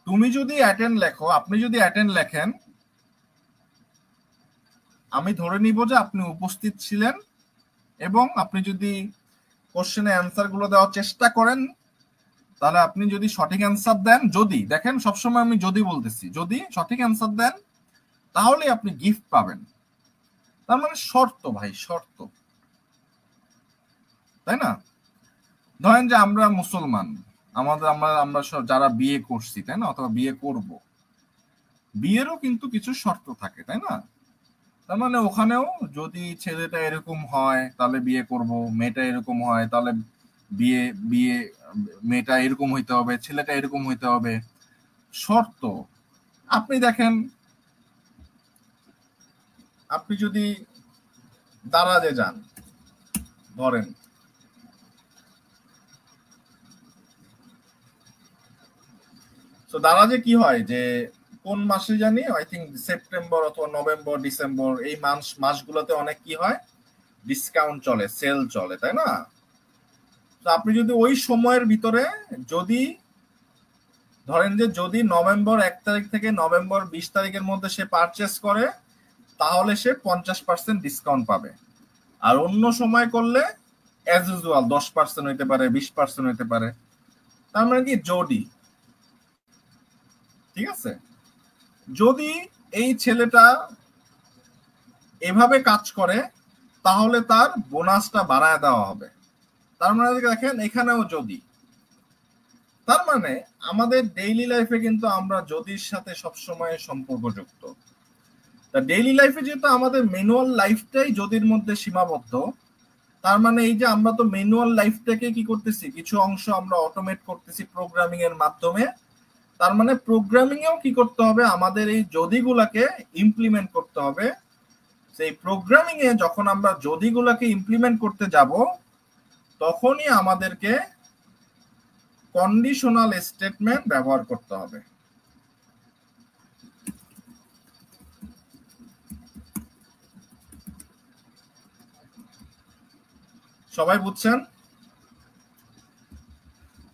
তুমি যদি অ্যাটেন্ড লেখো, আপনি যদি অ্যাটেন্ড লেখেন, আমি ধরে নিব যে আপনি উপস্থিত ছিলেন, এবং আপনি যদি কোশ্চেনে অ্যান্সার গুলো দেওয়ার চেষ্টা করেন, তাহলে আপনি যদি সঠিক অ্যান্সার দেন, যদি দেখেন সবসময় আমি যদি বলতেছি, যদি সঠিক অ্যান্সার দেন তাহলে আপনি গিফট পাবেন। তার মানে শর্ত ভাই, শর্ত, তাই না? ধরেন যে আমরা মুসলমান, আমরা যারা বিয়ে করছি, তাই না, অথবা বিয়ে করব, বিয়েরও কিন্তু কিছু শর্ত থাকে, তাই না? তার মানে ওখানেও যদি ছেলেটা এরকম হয় তাহলে বিয়ে করব, মেয়েটা এরকম হয় তাহলে বিয়ে বিয়ে মেয়েটা এরকম হইতে হবে, ছেলেটা এরকম হইতে হবে, শর্ত। আপনি দেখেন, আপনি যদি দারাজে যান, ধরেন তো দারাজে কি হয় যে কোন মাসে জানি, আই থিঙ্ক সেপ্টেম্বর অথবা নভেম্বর ডিসেম্বর, এই মাসগুলোতে অনেক কি হয়, ডিসকাউন্ট চলে, সেল চলে, তাই না? তো আপনি যদি ওই সময়ের ভিতরে যদি ধরেন যে যদি নভেম্বর 1 তারিখ থেকে নভেম্বর 20 তারিখের মধ্যে সে পারচেস করে, তাহলে সে 50% ডিসকাউন্ট পাবে। আর অন্য সময় করলে অ্যাজ ইউজুয়াল 10% হইতে পারে, 20% হইতে পারে। তার মানে কি যদি, ঠিক আছে, যদি এই ছেলেটা এভাবে কাজ করে তাহলে তার বোনাসটা বাড়ায় দেওয়া হবে। তার মানে দেখেন এখানেও যদি, তার মানে আমাদের ডেইলি লাইফে কিন্তু আমরা যদির সাথে সবসময় সম্পর্কযুক্ত। তা ডেইলি লাইফে যেহেতু আমাদের ম্যানুয়াল লাইফটাই যদির মধ্যে সীমাবদ্ধ, তার মানে এই যে আমরা তো ম্যানুয়াল লাইফটাকে কি করতেছি, কিছু অংশ আমরা অটোমেট করতেছি প্রোগ্রামিং এর মাধ্যমে। তার মানে প্রোগ্রামিং এও কি করতে হবে, আমাদের এই যদিগুলাকে ইমপ্লিমেন্ট করতে হবে। সেই প্রোগ্রামিং এ যখন আমরা যদিগুলাকে ইমপ্লিমেন্ট করতে যাব তখনই আমাদেরকে কন্ডিশনাল স্টেটমেন্ট ব্যবহার করতে হবে। সবাই বুঝছেন?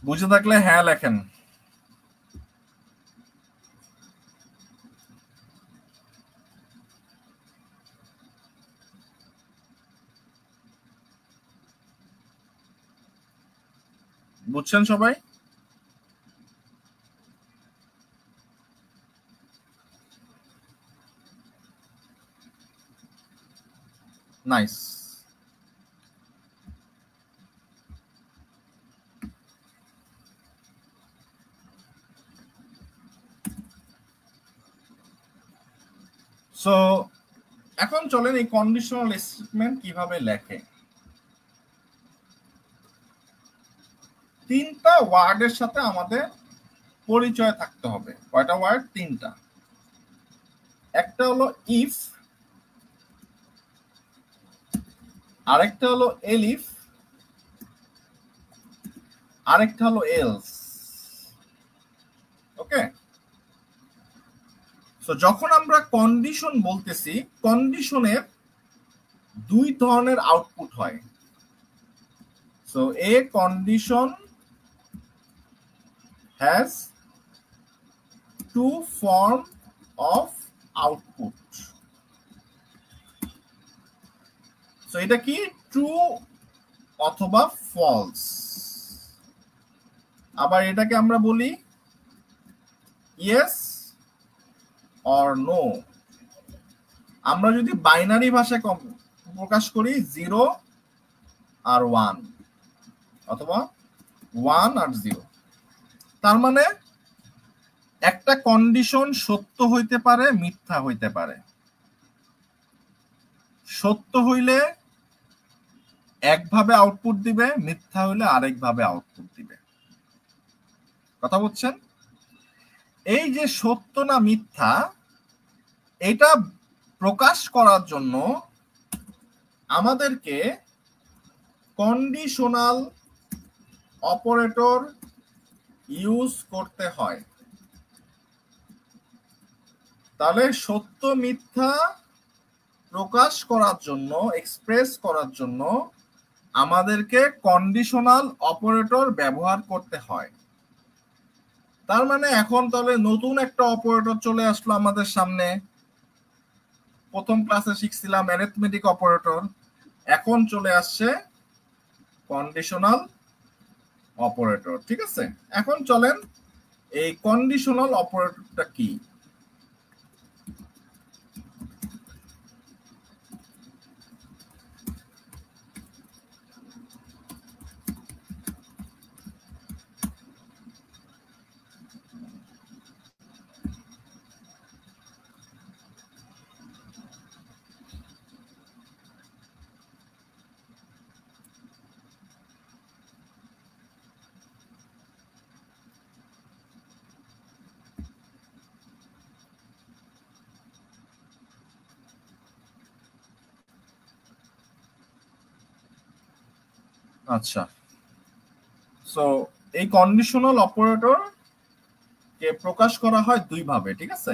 বুঝে থাকলে হ্যাঁ লেখেন। বুঝছেন সবাই? নাইস। সো এখন চলেন এই কন্ডিশনাল স্টেটমেন্ট কিভাবে লেখে। তিনটা ওয়ার্ডের সাথে আমাদের পরিচয় থাকতে হবে। কয়টা ওয়ার্ড? তিনটা। একটা হলো ইফ, আরেকটা হলো এলিফ, আরেকটা হলো এলস। ওকে, সো যখন আমরা কন্ডিশন বলতেছি, কন্ডিশনের দুই ধরনের আউটপুট হয়। So A condition has to form of output. So এটা কি? ট্রু অথবা ফলস। আবার এটাকে আমরা বলি ইয়েস অর নো। আমরা যদি বাইনারি ভাষায় প্রকাশ করি 0 আর 1 অথবা 1 আর 0। তার মানে একটা কন্ডিশন সত্য হইতে পারে, মিথ্যা হইতে পারে। সত্য হইলে একভাবে আউটপুট দিবে, মিথ্যা হইলে আরেকভাবে আউটপুট দিবে। কথা বুঝছেন? এই যে সত্য না মিথ্যা, এটা প্রকাশ করার জন্য আমাদেরকে কন্ডিশনাল অপারেটর ইউজ করতে হয়। তাহলে সত্য মিথ্যা প্রকাশ করার জন্য, এক্সপ্রেস করার জন্য আমাদেরকে কন্ডিশনাল অপারেটর ব্যবহার করতে হয়। তার মানে এখন তাহলে নতুন একটা অপারেটর চলে আসলো আমাদের সামনে। প্রথম ক্লাসে শিখছিলাম অ্যারিথমেটিক অপারেটর, এখন চলে আসছে কন্ডিশনাল অপারেটর। ঠিক আছে, এখন চলেন এই কন্ডিশনাল অপারেটরটা কি। আচ্ছা, সো এই কন্ডিশনাল অপারেটর কে প্রকাশ করা হয় দুই ভাবে। ঠিক আছে,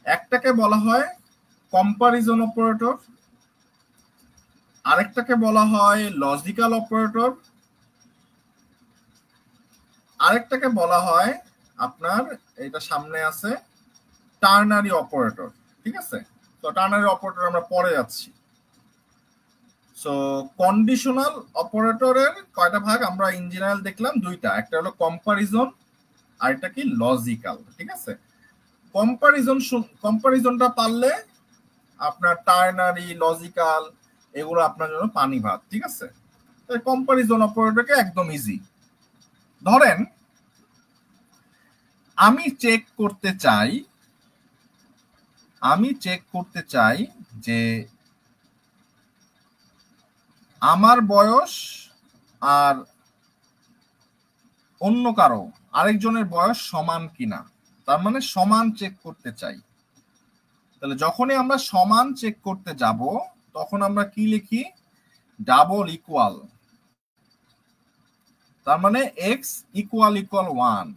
একটাকে বলা হয় কম্পারিজন অপারেটর, আরেকটাকে বলা হয় লজিক্যাল অপারেটর, আরেকটাকে বলা হয় আপনার, এটা সামনে আছে, টার্নারি অপারেটর। ঠিক আছে, তো টার্নারি অপারেটর আমরা পরে যাচ্ছি। সো কন্ডিশনাল অপারেটরের কয়টা ভাগ আমরা ইন জেনারেল দেখলাম? দুইটা, একটা হলো কম্পারিজন আর একটা কি লজিক্যাল। ঠিক আছে, কম্পারিজনটা পারলে আপনার টার্নারি লজিক্যাল এগুলো আপনার জন্য পানি ভাত। ঠিক আছে, তাই কম্পারিজন অপারেটরকে একদম ইজি। ধরেন আমি চেক করতে চাই যে আমার বয়স আর অন্য কারো আরেকজনের বয়স সমান কিনা, তার মানে সমান চেক করতে চাই। তাহলে যখনই আমরা সমান চেক করতে যাব তখন আমরা কি লিখি? ডাবল ইকুয়াল, তার মানে এক্স ইকুয়াল 1।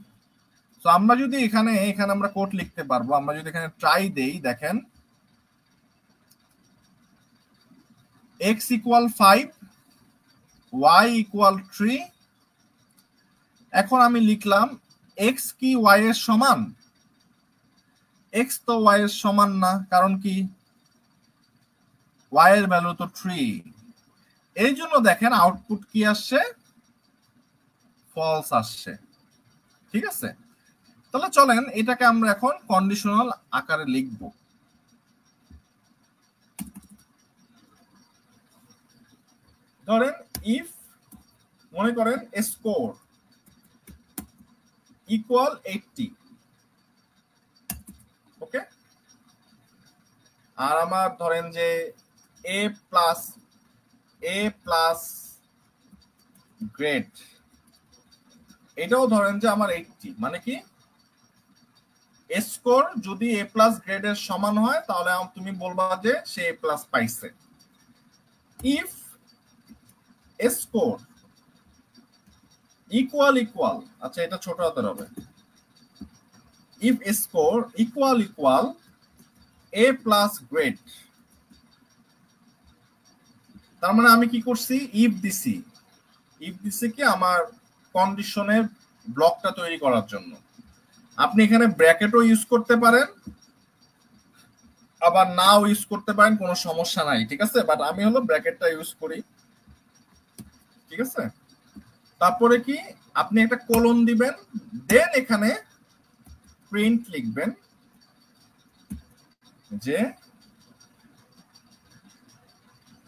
তো আমরা যদি এখানে আমরা কোড লিখতে পারবো। আমরা যদি এখানে ট্রাই দেই, দেখেন x ইকুয়াল 5, y ইকুয়াল 3। এখন আমি লিখলাম x কি y এর সমান? x তো y এর সমান না, কারণ কি y এর ভ্যালু তো 3। এই জন্য দেখেন আউটপুট কি আসছে? ফলস আসছে। ঠিক আছে, তাহলে চলেন এটাকে আমরা এখন কন্ডিশনাল আকারে লিখব। ধরেন ইফ, মনে করেন স্কোর ইকুয়াল 80, ওকে, আর আমার ধরেন যে এ প্লাস গ্রেড, এটাও ধরেন যে আমার 80, মানে কি স্কোর যদি এ প্লাস গ্রেডের সমান হয় তাহলে তুমি বলবা যে সে এ প্লাস পাইছে। ইফ স্কোর ইকুয়াল, আচ্ছা এটা ছোট হাতের হবে, if score equal A plus grade, তার মানে আমি কি করছি? ইফ দিছি কি আমার কন্ডিশনের ব্লকটা তৈরি করার জন্য। আপনি এখানে ব্র্যাকেটও ইউজ করতে পারেন, আবার নাও ইউজ করতে পারেন, কোনো সমস্যা নাই। ঠিক আছে, বাট আমি হলো ব্র্যাকেটটা ইউজ করি। ঠিক আছে, তারপরে কি আপনি একটা কোলন দিবেন, দেন এখানে প্রিন্ট লিখবেন যে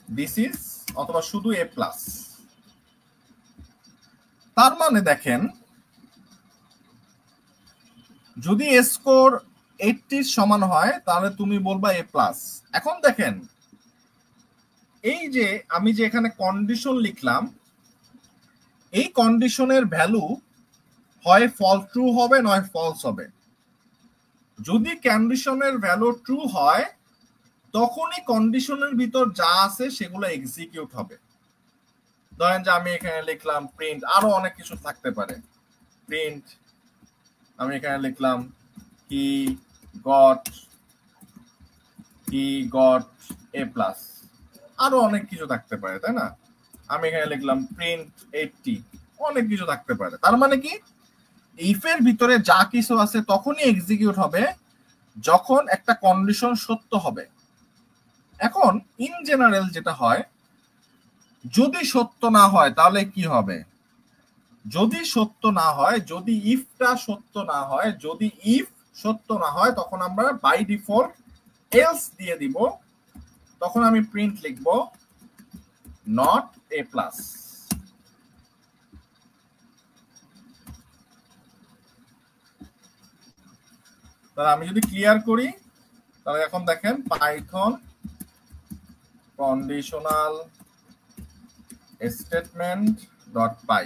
দিস ইজ, অথবা শুধু এ প্লাস। তার মানে দেখেন যদি স্কোর 80 সমান হয় তাহলে তুমি বলবা এ প্লাস। এখন দেখেন এই যে আমি যে এখানে কন্ডিশন লিখলাম, এই কন্ডিশনের ভ্যালু হয় ট্রু হবে নয় ফলস হবে। যদি কন্ডিশনের ভ্যালু ট্রু হয় তখনই কন্ডিশনের ভিতর যা আছে সেগুলো এক্সিকিউট হবে। ধরেন যে আমি এখানে লিখলাম প্রিন্ট, আরো অনেক কিছু থাকতে পারে। প্রিন্ট আমি এখানে লিখলাম হি গট এ প্লাস, আরো অনেক কিছু থাকতে পারে, তাই না? আমি এখানে লিখলাম প্রিন্ট 80, অনেক কিছু থাকতে পারে। তার মানে কি ইফের ভিতরে যা কিছু আছে তখনই এক্সিকিউট হবে যখন একটা কন্ডিশন সত্য হবে। এখন ইন জেনারেল যেটা হয়, যদি সত্য না হয় তাহলে কি হবে? যদি সত্য না হয়, যদি ইফটা সত্য না হয়, যদি ইফ সত্য না হয় তখন আমরা বাই ডিফল্ট এলস দিয়ে দিব। তখন আমি প্রিন্ট লিখব নট এ প্লাস। তাহলে আমি যদি ক্লিয়ার করি তাহলে এখন দেখেন পাইথন কন্ডিশনাল স্টেটমেন্ট ডট পাই,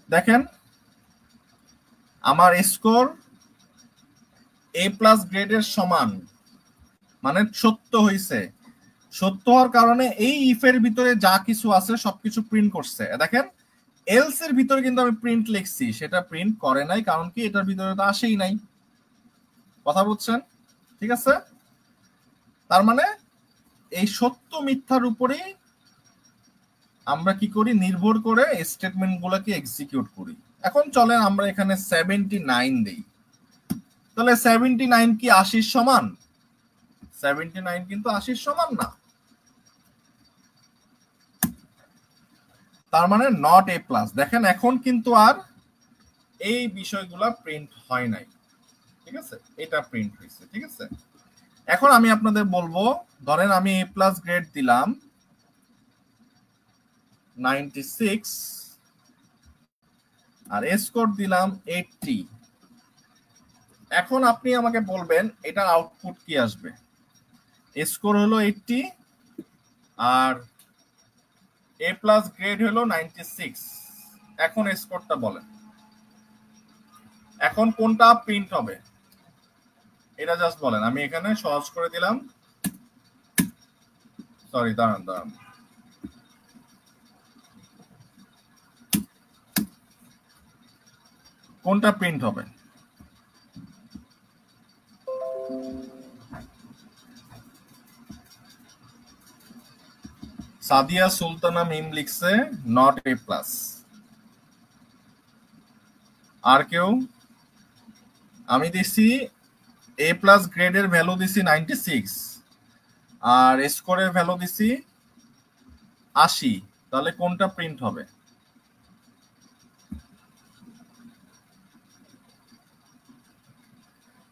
দেখেন আমার স্কোর এ প্লাস গ্রেডের সমান, মানে সত্য হয়েছে। সত্য হওয়ার কারণে এই ইফের ভিতরে যা কিছু আছে সবকিছু প্রিন্ট করছে। দেখেন এলস এর ভিতরে কিন্তু আমি প্রিন্ট লিখছি, সেটা প্রিন্ট করে নাই, কারণ কি এটার ভিতরে তো আসেই নাই। কথা বুঝছেন? ঠিক আছে, তার মানে এই সত্য মিথ্যার উপরেই আমরা কি করি, নির্ভর করে স্টেটমেন্ট গুলাকে এক্সিকিউট করি। এখন চলেন আমরা এখানে 79 দেই। তাহলে 79 কি 80 সমান? 79 কিন্তু 80 সমান না। তার মানে নট এ প্লাস। দেখেন এখন কিন্তু আর এই বিষয়গুলা প্রিন্ট হয় নাই, ঠিক আছে, এটা প্রিন্ট হয়েছে, ঠিক আছে। এখন আমি আপনাদের বলবো, ধরেন আমি এ প্লাস গ্রেড দিলাম 96 আর স্কোর দিলাম 80। এখন আপনি আমাকে বলবেন এটার আউটপুট কি আসবে। স্কোর হলো 80 আর এ প্লাস গ্রেড হলো 96। এখন স্কোরটা বলেন, এখন কোনটা প্রিন্ট হবে এটা জাস্ট বলেন। আমি এখানে সহজ করে দিলাম, সরি দাঁড়ান, কোনটা প্রিন্ট হবে? সাদিয়া সুলতানা মিম লিখছে নট এ প্লাস। আর কেউ? আমি দিছি এ প্লাস গ্রেডের ভ্যালু দিছি 96 আর স্কোরের ভ্যালু দিছি 80। তাহলে কোনটা প্রিন্ট হবে?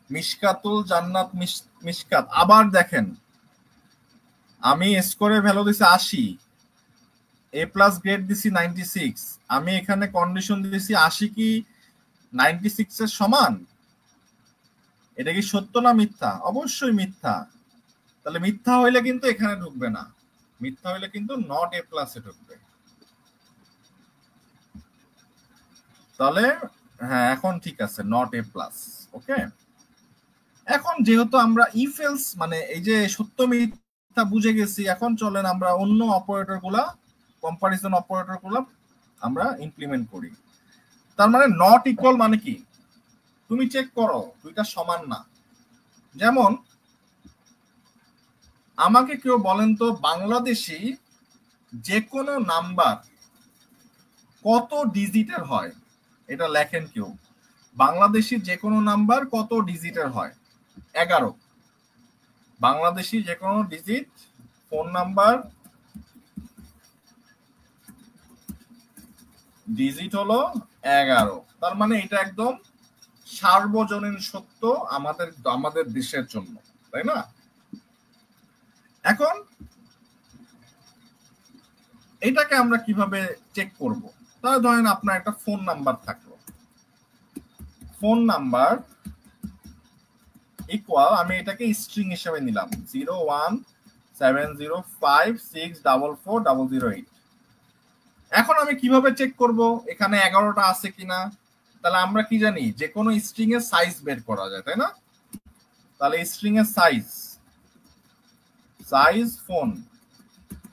মিশকাতুল জান্নাত মিশকাত আবার দেখেন, আমি স্কোরের ভ্যালু দিছি 80, এ প্লাস গ্রেড দিছি 96। আমি এখানে কন্ডিশন দিয়েছি 80 কি 96 এর সমান। এটা কি সত্য না মিথ্যা? অবশ্যই মিথ্যা। তাহলে মিথ্যা হইলে কিন্তু এখানে ঢুকবে না, মিথ্যা হইলে কিন্তু নট এ প্লাসে ঢুকবে। তাহলে হ্যাঁ এখন ঠিক আছে, নট এ প্লাস। ওকে, এখন যেহেতু আমরা ইফ এলস মানে এই যে সত্য মিথ্যা বুঝে গেছি, এখন চলেন আমরা অন্য অপারেটর গুলা, কম্পারিজন অপারেটর গুলা আমরা ইমপ্লিমেন্ট করি। তার মানে নট ইকুয়াল মানে কি? তুমি চেক করো দুইটা সমান না। যেমন আমাকে কেউ বলেন তো বাংলাদেশি যে কোনো নাম্বার কত ডিজিটের হয়, এটা লেখেন কেউ। বাংলাদেশি যে কোনো নাম্বার কত ডিজিটের হয়? 11। বাংলাদেশি যে কোনো ডিজিট ফোন নাম্বার ডিজিট হলো 11। তার মানে এটা একদম সার্বজনীন সত্য আমাদের দেশের জন্য, তাই না? এখন এটাকে আমরা কিভাবে চেক করব? তাহলে ধরেন আপনার একটা ফোন নাম্বার থাকলো, ফোন নাম্বার ইকুয়াল, আমি এটাকে স্ট্রিং হিসেবে নিলাম 01705644008। এখন আমি কিভাবে চেক করব এখানে 11টা আছে কিনা? তাহলে আমরা কি জানি যে কোনো স্ট্রিং এর সাইজ বের করা যায়, তাই না? তাহলে স্ট্রিং এর সাইজ ফোন,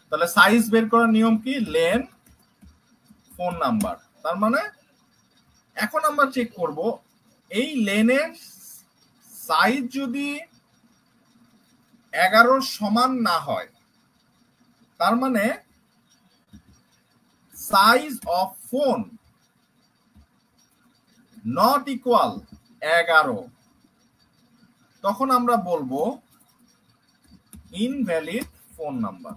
তাহলে সাইজ বের করার নিয়ম কি? Lane phone number. তার মানে এখন আমরা চেক করব এই লেনের সাইজ যদি 11 সমান না হয়, তার মানে size of phone not equal 11, তখন আমরা বলবো ইনভ্যালিড ফোন নাম্বার।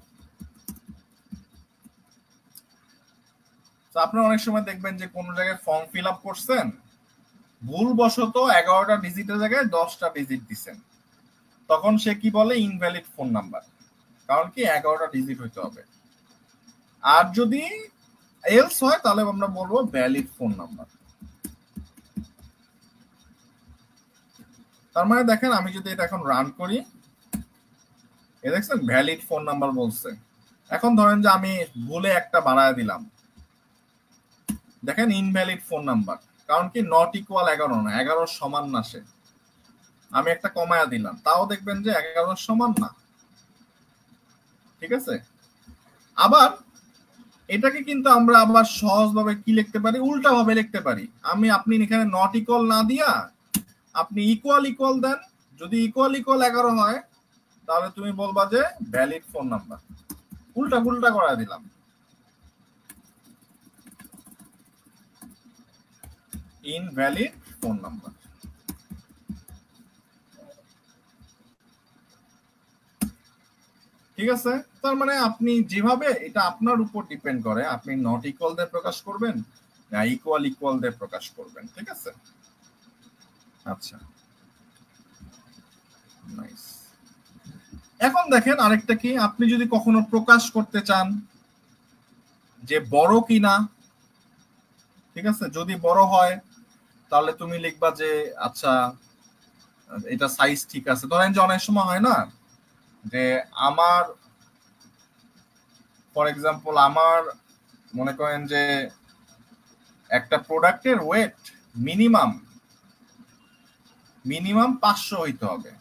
আপনারা অনেক সময় দেখবেন যে কোন জায়গায় ফর্ম ফিল আপ করছেন, ভুলবশত 11টা ডিজিটের জায়গায় 10টা ডিজিট দিচ্ছেন, তখন সে কি বলে? Invalid phone number. কারণ কি 11টা ডিজিট হইতে হবে। আর যদি এলস হয় তাহলে আমরা বলবো ভ্যালিড ফোন নাম্বার। তার মানে দেখেন আমি যদি এটা এখন রান করি, এ দেখছেন ভ্যালিড ফোন নাম্বার বলছে। এখন ধরেন যে আমি ভুলে একটা বাড়ায় দিলাম, দেখেন ইনভ্যালিড ফোন নাম্বার। কারণ কি নট ইকুয়াল 11 না, 11 সমান না সে। আমি একটা কমায়া দিলাম, তাও দেখবেন যে 11 সমান না, ঠিক আছে। আবার এটাকে কিন্তু আমরা আবার সহজভাবে কি লিখতে পারি? উল্টা ভাবে লিখতে পারি। আপনি এখানে নট ইকুয়াল না দিয়া আপনি ইকুয়াল দেন। যদি ইকুয়াল 11 হয় তাহলে তুমি বলবা যে ভ্যালিড ফোন নাম্বার। উল্টা করা দিলাম, ইনভ্যালিড ফোন নাম্বার। ঠিক আছে, তার মানে আপনি যেভাবে, এটা আপনার উপর ডিপেন্ড করে, আপনি নট ইকুয়াল দিয়ে প্রকাশ করবেন না ইকুয়াল ইকুয়াল দিয়ে প্রকাশ করবেন। ঠিক আছে, আচ্ছা নাইস। এখন দেখেন আরেকটা কি, আপনি যদি কখনো প্রকাশ করতে চান যে বড় কিনা, ঠিক আছে, যদি বড় হয় তাহলে তুমি লিখবা যে আচ্ছা এটা সাইজ ঠিক আছে। ধরেন যে অনেক সময় হয় না যে আমার, ফর এক্সাম্পল আমার মনে করেন যে একটা প্রোডাক্টের ওয়েট মিনিমাম 500 হইতে হবে,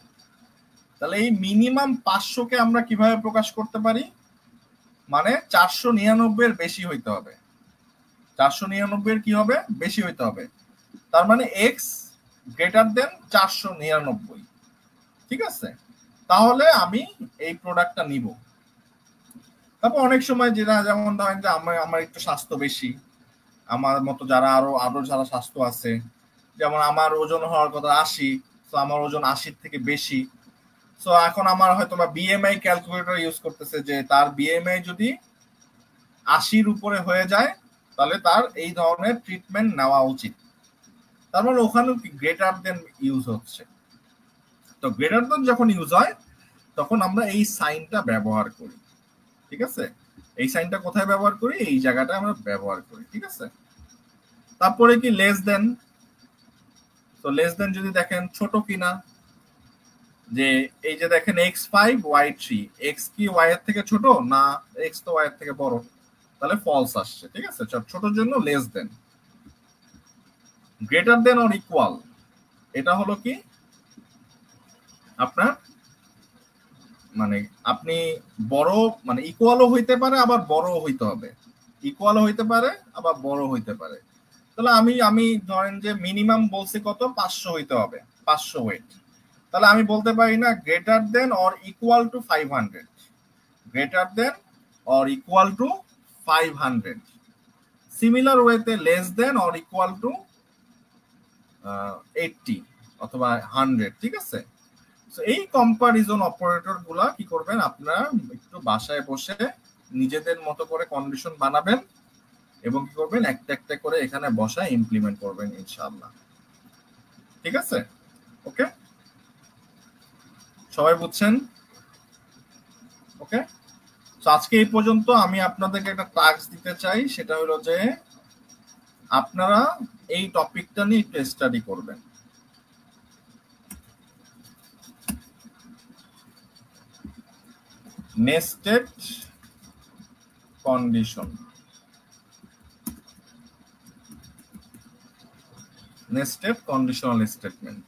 তাহলে এই মিনিমাম 500-কে আমরা কিভাবে প্রকাশ করতে পারি, মানে 499 এর বেশি হইতে হবে, 499 এর কি হবে, বেশি হইতে হবে, তার মানে এক্স গ্রেটার দেন 499। ঠিক আছে, তাহলে আমি এই প্রোডাক্টটা নিব। তারপর অনেক সময় যেটা, যেমন ধরেন যে আমার একটু স্বাস্থ্য বেশি, আমার মতো যারা আরো যারা স্বাস্থ্য আছে, যেমন আমার ওজন হওয়ার কথা 80, তো আমার ওজন 80 থেকে বেশি, সো এখন আমার হয়তো বা বিএমআই ক্যালকুলেটর ইউজ করতেছে যে তার বিএমআই যদি 80-র উপরে হয়ে যায় তাহলে তার এই ধরনের ট্রিটমেন্ট নেওয়া উচিত। তার মানে ওখানেও কি গ্রেটার দেন ইউজ হচ্ছে। তো গ্রেটার দেন যখন ইউজ হয় তখন আমরা এই সাইনটা ব্যবহার করি। ঠিক আছে, এই সাইনটা কোথায় ব্যবহার করি, এই জায়গাটা আমরা ব্যবহার করি। ঠিক আছে, তারপরে কি লেস দেন, তো লেস দেন যদি দেখেন ছোট কিনা, যে এই যে দেখেন x5y3, এক্স কি ওয়াই এর থেকে ছোট না, এক্স তো ওয়াই এর থেকে বড়, তাহলে ফলস আসছে। ঠিক আছে, ছোটর জন্য less than. Greater than or equal, এটা হলো কি আপনার মানে আপনি বড়, মানে ইকুয়ালও হইতে পারে আবার বড়ও হইতে হবে, ইকুয়ালও হইতে পারে আবার বড় হইতে পারে। তাহলে আমি ধরেন যে মিনিমাম বলছি কত, 500 হইতে হবে, 500 ওয়েট, তাহলে আমি বলতে পারি না greater than or equal to 500, greater than or equal to 500। Similar ওয়েতে less than or equal to 80 অথবা 100। ঠিক আছে, এই কম্পারিজন অপারেটর গুলা কি করবেন, আপনারা একটু বাসায় বসে নিজেদের মতো করে কন্ডিশন বানাবেন এবং কি করবেন, একটা একটা করে এখানে বসায় ইমপ্লিমেন্ট করবেন ইনশাআল্লাহ। ঠিক আছে, ওকে, সবাই বুঝছেন? ওকে, তো আজকে এই পর্যন্ত। আমি আপনাদেরকে একটা টাস্ক দিতে চাই, সেটা হলো যে আপনারা এই টপিকটা নিয়ে একটু স্টাডি করবেন। Nested condition, nested conditional statement,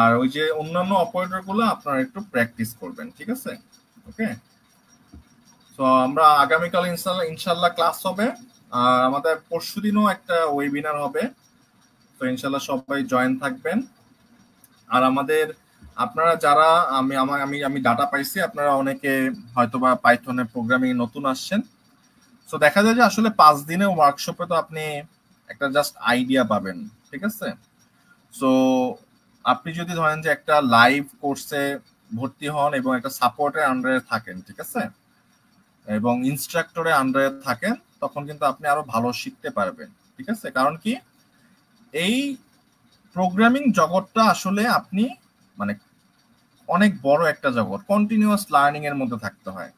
আর ওই যে অন্যান্য অপারেটর গুলো আপনারা একটু প্র্যাকটিস করবেন। ঠিক আছে, ওকে, তো আমরা আগামীকাল ইনশাল্লাহ ক্লাস হবে, আর আমাদের পরশুদিনও একটা ওয়েবিনার হবে, তো ইনশাল্লাহ সবাই জয়েন থাকবেন। আর আমাদের আপনারা যারা আমি ডাটা পাইছি, আপনারা অনেকে হয়তোবা পাইথনে প্রোগ্রামিং নতুন আসছেন, তো দেখা যায় যে আসলে 5 দিনের ওয়ার্কশপে তো আপনি একটা জাস্ট আইডিয়া পাবেন। ঠিক আছে, সো আপনি যদি ধরেন যে একটা লাইভ কোর্সে ভর্তি হন এবং একটা সাপোর্টের আন্ডারে থাকেন, ঠিক আছে, এবং ইনস্ট্রাক্টরের আন্ডারে থাকেন, তখন কিন্তু আপনি আরো ভালো শিখতে পারবেন। ঠিক আছে, কারণ কি এই প্রোগ্রামিং জগৎটা আসলে আপনি মানে অনেক বড় একটা জগৎ, কন্টিনিউয়াস লার্নিং এর মধ্যে থাকতে হয়।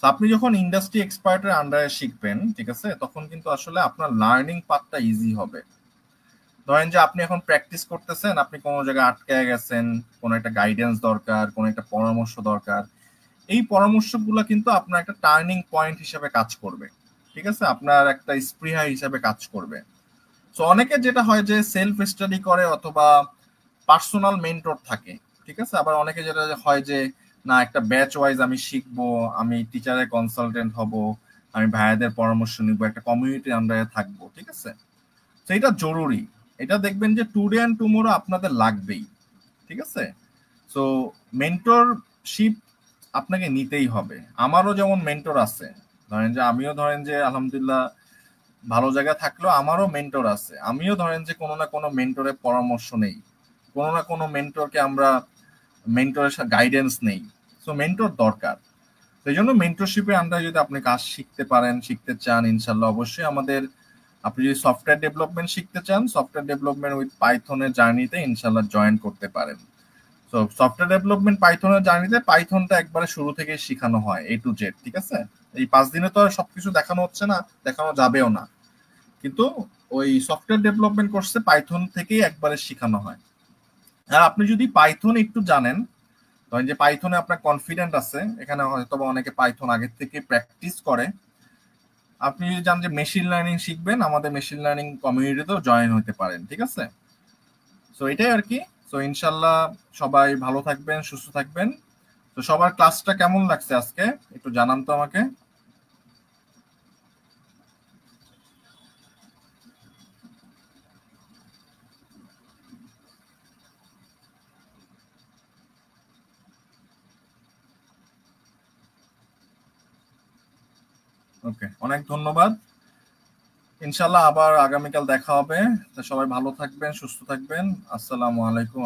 আপনি যখন ইন্ডাস্ট্রি এক্সপার্টের আন্ডারে শিখবেন, ঠিক আছে, তখন কিন্তু আসলে আপনার লার্নিং পাথটা ইজি হবে। ধরেন যে আপনি এখন প্র্যাকটিস করতেছেন, আপনি কোনো জায়গায় আটকে গেছেন, কোনো একটা গাইডেন্স দরকার, কোনো একটা পরামর্শ দরকার, এই পরামর্শগুলো কিন্তু আপনার একটা টার্নিং পয়েন্ট হিসেবে কাজ করবে। ঠিক আছে, আপনার একটা স্পৃহা হিসেবে কাজ করবে। সো অনেকে যেটা হয় যে সেলফ স্টাডি করে অথবা পার্সোনাল মেন্টর থাকে। ঠিক আছে, আবার অনেকে যেটা হয় যে না একটা ব্যাচ ওয়াইজ আমি শিখবো, আমি টিচারের কনসালটেন্ট হব, আমি ভাইয়াদের পরামর্শ নিব, একটা কমিউনিটির আন্ডারে থাকবো। ঠিক আছে, তো এটা জরুরি, এটা দেখবেন যে টুডে অ্যান্ড টুমোরো আপনাদের লাগবেই। ঠিক আছে, সো মেন্টরশিপ আপনাকে নিতেই হবে। আমারও যেমন মেন্টর আছে, ধরেন যে আমিও ধরেন যে আলহামদুলিল্লাহ ভালো জায়গায় থাকলেও আমারও মেন্টর আছে, আমিও ধরেন যে কোনো না কোনো মেন্টরের পরামর্শ নেই, কোনো না কোনো মেন্টরকে আমরা মেন্টরের গাইডেন্স নেই। সো মেন্টর দরকার। এই জন্য মেন্টরশিপের আন্ডারে যদি আপনি কাজ শিখতে পারেন, শিখতে চান, ইনশাল্লাহ অবশ্যই আমাদের, আপনি যদি সফটওয়্যার ডেভেলপমেন্ট শিখতে চান, সফটওয়্যার ডেভেলপমেন্ট উইথ পাইথনের জার্নিতে ইনশাল্লাহ জয়েন করতে পারেন। তো সফটওয়্যার ডেভেলপমেন্ট পাইথনের জার্নিতে পাইথনটা একবারে শুরু থেকে শেখানো হয় A to Z, ঠিক আছে? এই 5 দিনে তো আর সবকিছু দেখানো হচ্ছে না, দেখানো যাবেও না, কিন্তু ওই সফটওয়্যার ডেভেলপমেন্ট কোর্সে পাইথন থেকেই একবারে শেখানো হয়। আর আপনি যদি পাইথন একটু জানেন, ধরেন যে পাইথনে আপনার কনফিডেন্ট আছে, এখানে হয়তো বা অনেকে পাইথন আগের থেকে প্র্যাকটিস করে, আপনি যদি জানেন যে মেশিন লার্নিং শিখবেন, আমাদের মেশিন লার্নিং কমিউনিটিতেও জয়েন হতে পারেন, ঠিক আছে? সো এটাই আর কি। সো ইনশাল্লাহ সবাই ভালো থাকবেন, সুস্থ থাকবেন। তো সবার ক্লাসটা কেমন লাগছে আজকে একটু জানান তো আমাকে। ওকে, অনেক ধন্যবাদ। ইনশাল্লাহ আবার আগামীকাল দেখা হবে। তো সবাই ভালো থাকবেন, সুস্থ থাকবেন। আসসালামু আলাইকুম।